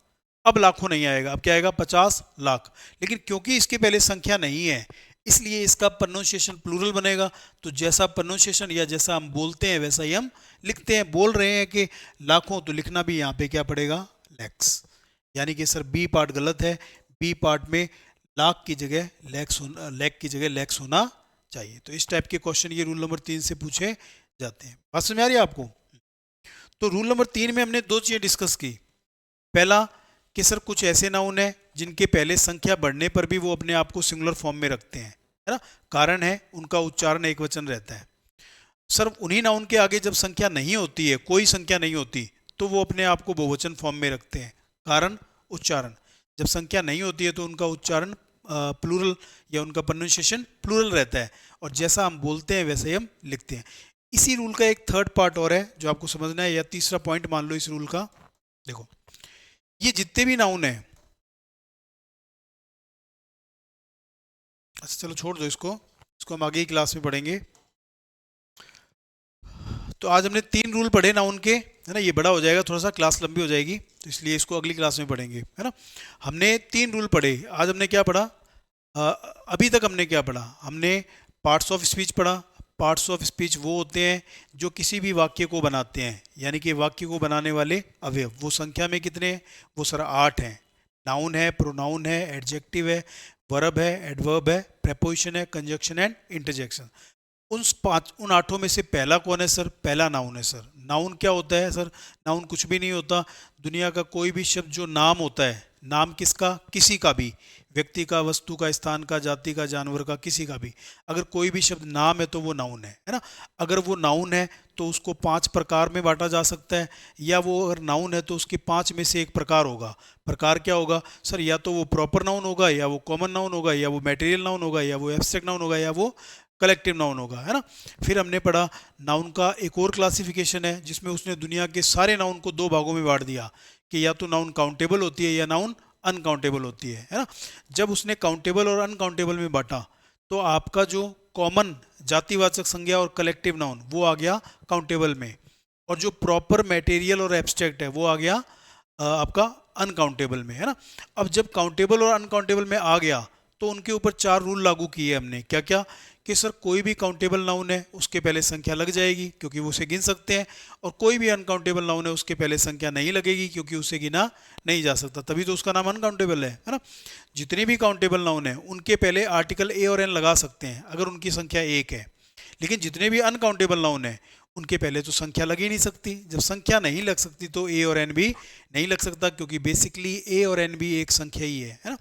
अब लाखों नहीं आएगा, अब क्या आएगा, 50 लाख। लेकिन क्योंकि इसके पहले संख्या नहीं है इसलिए इसका प्रोनाउंसिएशन प्लूरल बनेगा। तो जैसा प्रोनाउंसिएशन या जैसा हम बोलते हैं वैसा ही हम लिखते हैं। बोल रहे हैं कि लाखों, तो लिखना भी यहाँ पे क्या पड़ेगा, लैक्स। यानी कि सर बी पार्ट गलत है। बी पार्ट में लाख की जगह लैक की जगह लैक्स होना चाहिए। तो इस टाइप के क्वेश्चन ये रूल नंबर 3 से पूछे जाते हैं। बात समझ आ रही है आपको। तो रूल नंबर 3 में हमने दो चीजें डिस्कस की। पहला कि सर कुछ ऐसे नाउन है जिनके पहले संख्या बढ़ने पर भी वो अपने आप को सिंगुलर फॉर्म में रखते हैं, है ना। कारण है उनका उच्चारण एक वचन रहता है। सर उन्हीं नाउन के आगे जब संख्या नहीं होती है, कोई संख्या नहीं होती, तो वो अपने आप को बहुवचन फॉर्म में रखते हैं। कारण उच्चारण, जब संख्या नहीं होती है तो उनका उच्चारण प्लूरल या उनका प्रोनाउंसिएशन प्लूरल रहता है, और जैसा हम बोलते हैं वैसे ही हम लिखते हैं। इसी रूल का एक थर्ड पार्ट और है जो आपको समझना है, या तीसरा पॉइंट मान लो इस रूल का। देखो ये जितने भी नाउन है अच्छा चलो छोड़ दो इसको, इसको हम आगे ही क्लास में पढ़ेंगे। तो आज हमने 3 रूल पढ़े नाउन के, है ना। ये बड़ा हो जाएगा थोड़ा सा, क्लास लंबी हो जाएगी, तो इसलिए इसको अगली क्लास में पढ़ेंगे, है ना। हमने 3 रूल पढ़े। आज हमने क्या पढ़ा? अ, अभी तक हमने क्या पढ़ा? हमने पार्ट्स ऑफ स्पीच पढ़ा। पार्ट्स ऑफ स्पीच वो होते हैं जो किसी भी वाक्य को बनाते हैं, यानी कि वाक्य को बनाने वाले अवयव। वो संख्या में कितने हैं? वो सर 8 हैं। नाउन है, प्रोनाउन है, एडजेक्टिव है, वर्ब है, एडवर्ब है, प्रेपोजिशन है, कंजक्शन एंड इंटरजेक्शन। उन 8 में से पहला कौन है सर? पहला नाउन है सर। नाउन क्या होता है सर? नाउन कुछ भी नहीं होता। दुनिया का कोई भी शब्द जो नाम होता है, नाम किसका? किसी का भी, व्यक्ति का, वस्तु का, स्थान का, जाति का, जानवर का, किसी का भी। अगर कोई भी शब्द नाम है तो वो नाउन है ना। अगर वो नाउन है तो उसको 5 प्रकार में बांटा जा सकता है, या वो अगर नाउन है तो उसके 5 में से एक प्रकार होगा। प्रकार क्या होगा सर? या तो वो प्रॉपर नाउन होगा, या वो कॉमन नाउन होगा, या वो मटेरियल नाउन होगा, या वो एब्स्ट्रैक्ट नाउन होगा, या वो कलेक्टिव नाउन होगा, है ना। फिर हमने पढ़ा नाउन का एक और क्लासिफिकेशन है, जिसमें उसने दुनिया के सारे नाउन को 2 भागों में बांट दिया, कि या तो नाउन काउंटेबल होती है या नाउन अनकाउंटेबल होती है ना। जब उसने काउंटेबल और अनकाउंटेबल में बांटा, तो आपका जो कॉमन जातिवाचक संज्ञा और कलेक्टिव नाउन वो आ गया काउंटेबल में, और जो प्रॉपर मटेरियल और एब्स्ट्रैक्ट है वो आ गया आपका अनकाउंटेबल में, है ना। अब जब काउंटेबल और अनकाउंटेबल में आ गया, तो उनके ऊपर 4 रूल लागू किए हमने। क्या क्या? कि सर कोई भी काउंटेबल नाउन है उसके पहले संख्या लग जाएगी, क्योंकि वो उसे गिन सकते हैं, और कोई भी अनकाउंटेबल नाउन है उसके पहले संख्या नहीं लगेगी, क्योंकि उसे गिना नहीं जा सकता, तभी तो उसका नाम अनकाउंटेबल है ना। जितने भी काउंटेबल नाउन है उनके पहले आर्टिकल ए और एन लगा सकते हैं अगर उनकी संख्या 1 है, लेकिन जितने भी अनकाउंटेबल नाउन है उनके पहले तो संख्या लग ही नहीं सकती। जब संख्या नहीं लग सकती तो ए और एन भी नहीं लग सकता, क्योंकि बेसिकली ए और एन भी एक संख्या ही है ना।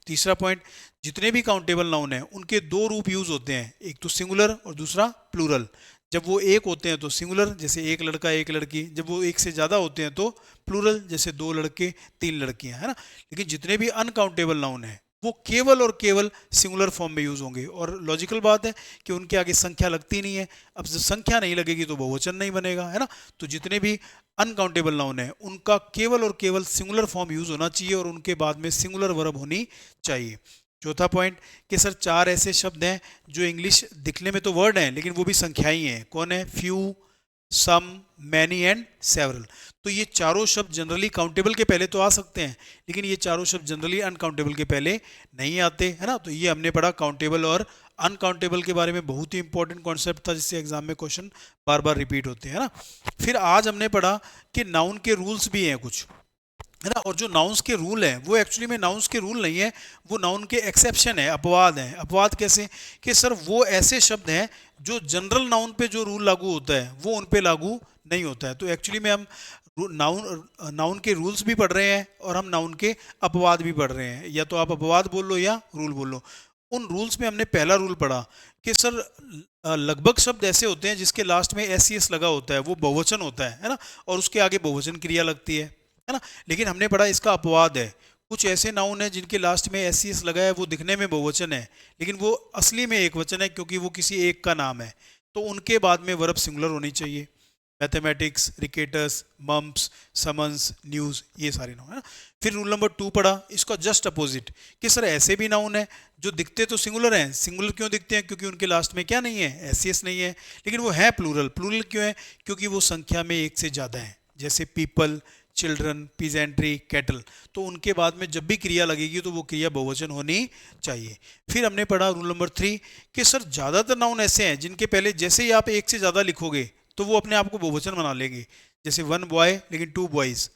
तीसरा पॉइंट, जितने भी काउंटेबल नाउन हैं उनके 2 रूप यूज होते हैं, एक तो सिंगुलर और दूसरा प्लूरल। जब वो एक होते हैं तो सिंगुलर, जैसे एक लड़का एक लड़की। जब वो एक से ज़्यादा होते हैं तो प्लूरल, जैसे 2 लड़के 3 लड़कियां, है ना। लेकिन जितने भी अनकाउंटेबल नाउन हैं वो केवल और केवल सिंगुलर फॉर्म में यूज होंगे, और लॉजिकल बात है कि उनके आगे संख्या लगती नहीं है। अब जब संख्या नहीं लगेगी तो बहुवचन नहीं बनेगा, है ना। तो जितने भी अनकाउंटेबल नाउन है उनका केवल और केवल सिंगुलर फॉर्म यूज होना चाहिए, और उनके बाद में सिंगुलर वर्ब होनी चाहिए। चौथा पॉइंट कि सर 4 ऐसे शब्द हैं जो इंग्लिश दिखने में तो वर्ड हैं लेकिन वो भी संख्याएं ही हैं। कौन है? Few, some, many and several. तो ये चारों शब्द जनरली काउंटेबल के पहले तो आ सकते हैं, लेकिन ये चारों शब्द जनरली अनकाउंटेबल के पहले नहीं आते, है ना। तो ये हमने पढ़ा काउंटेबल और अनकाउंटेबल के बारे में। बहुत ही इंपॉर्टेंट कॉन्सेप्ट था, जिससे एग्जाम में क्वेश्चन बार बार रिपीट होते हैं, है ना। फिर आज हमने पढ़ा कि नाउन के रूल्स भी हैं कुछ, है ना। और जो नाउन्स के रूल हैं वो एक्चुअली में नाउन्स के रूल नहीं है, वो नाउन के एक्सेप्शन है, अपवाद हैं। अपवाद कैसे? कि सर वो ऐसे शब्द हैं जो जनरल नाउन पे जो रूल लागू होता है वो उन पे लागू नहीं होता है। तो एक्चुअली में हम नाउन नाउन के रूल्स भी पढ़ रहे हैं और हम नाउन के अपवाद भी पढ़ रहे हैं, या तो आप अपवाद बोल लो या रूल बोल लो। उन रूल्स में हमने पहला रूल पढ़ा कि सर लगभग शब्द ऐसे होते हैं जिसके लास्ट में एस सी एस लगा होता है, वो बहुवचन होता है ना, और उसके आगे बहुवचन क्रिया लगती है ना। लेकिन हमने पढ़ा इसका अपवाद है। कुछ ऐसे नाउन है जिनके लास्ट में एस सी एस लगा है, वो दिखने में बहुवचन है लेकिन वो असली में एक वचन है, क्योंकि वो किसी एक का नाम है। तो उनके बाद में वर्ब सिंगुलर होनी चाहिए। Mathematics, rickets, mumps, summons, news, ये सारे नाउन है ना। फिर रूल नंबर 2 पढ़ा इसका जस्ट अपोजिट, कि सर ऐसे भी नाउन है जो दिखते तो सिंगुलर हैं। सिंगुलर क्यों दिखते हैं? क्योंकि उनके लास्ट में क्या नहीं है? एस सी एस नहीं है, लेकिन वो है प्लूरल। प्लूरल क्यों है? क्योंकि वो संख्या में एक से ज़्यादा है, जैसे पीपल, चिल्ड्रन, पीजेंट्री, कैटल। तो उनके बाद में जब भी क्रिया लगेगी तो वो क्रिया बहुवचन होनी चाहिए। फिर हमने पढ़ा रूल नंबर 3 कि सर ज़्यादातर नाउन ऐसे हैं जिनके पहले जैसे ही आप एक से ज़्यादा लिखोगे तो वो अपने आप को बहुवचन बना लेंगे। जैसे 1 बॉय लेकिन 2 बॉयज़,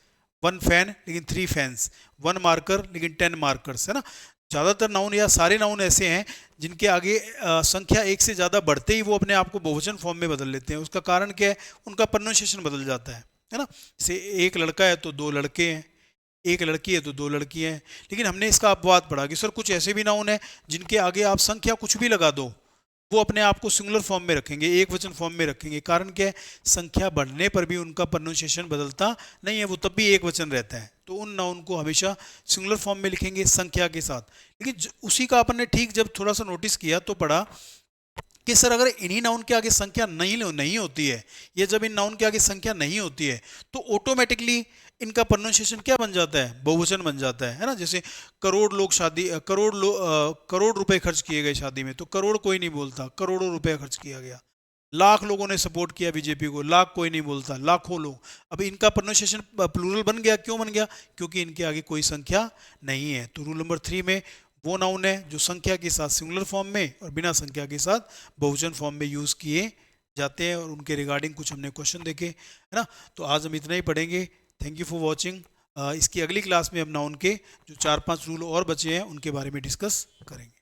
1 फैन लेकिन 3 फैंस, 1 मार्कर लेकिन 10 मार्कर्स, है ना। ज़्यादातर नाउन या सारे नाउन ऐसे हैं जिनके आगे संख्या एक से ज़्यादा बढ़ते ही वो अपने आप को बहुवचन फॉर्म में बदल लेते हैं। उसका कारण क्या है? उनका प्रोनाउंसिएशन बदल जाता है ना। जैसे एक लड़का है तो 2 लड़के हैं, एक लड़की है तो 2 लड़कियां हैं। लेकिन हमने इसका अपवाद पढ़ा कि सर कुछ ऐसे भी नाउन है जिनके आगे आप संख्या कुछ भी लगा दो, वो अपने आप को सिंगुलर फॉर्म में रखेंगे, एक वचन फॉर्म में रखेंगे। कारण क्या है? संख्या बढ़ने पर भी उनका प्रोनाउंसिएशन बदलता नहीं है, वो तब भी एक वचन रहता है। तो उन नाउन को हमेशा सिंगुलर फॉर्म में लिखेंगे संख्या के साथ। लेकिन उसी का अपन ने ठीक जब थोड़ा सा नोटिस किया तो पढ़ा कि सर अगर इन्हीं नाउन के आगे संख्या नहीं होती है, या जब इन नाउन के आगे संख्या नहीं होती है, तो ऑटोमेटिकली इनका प्रोनाउंसिएशन क्या बन जाता है, बहुवचन बन जाता है ना। जैसे करोड़ लोग शादी करोड़ रुपए खर्च किए गए शादी में, तो करोड़ कोई नहीं बोलता, करोड़ों रुपए खर्च किया गया। लाख लोगों ने सपोर्ट किया बीजेपी को, लाख कोई नहीं बोलता, लाखों लोग। अब इनका प्रोनाउंसिएशन प्लूरल बन गया, क्यों बन गया, क्योंकि इनके आगे कोई संख्या नहीं है। तो रूल नंबर 3 में वो नाउन है जो संख्या के साथ सिंगुलर फॉर्म में और बिना संख्या के साथ बहुवचन फॉर्म में यूज किए जाते हैं, और उनके रिगार्डिंग कुछ हमने क्वेश्चन देखे, है ना। तो आज हम इतना ही पढ़ेंगे। Thank you for watching. इसकी अगली क्लास में हम नाउन के जो 4-5 रूल और बचे हैं उनके बारे में डिस्कस करेंगे।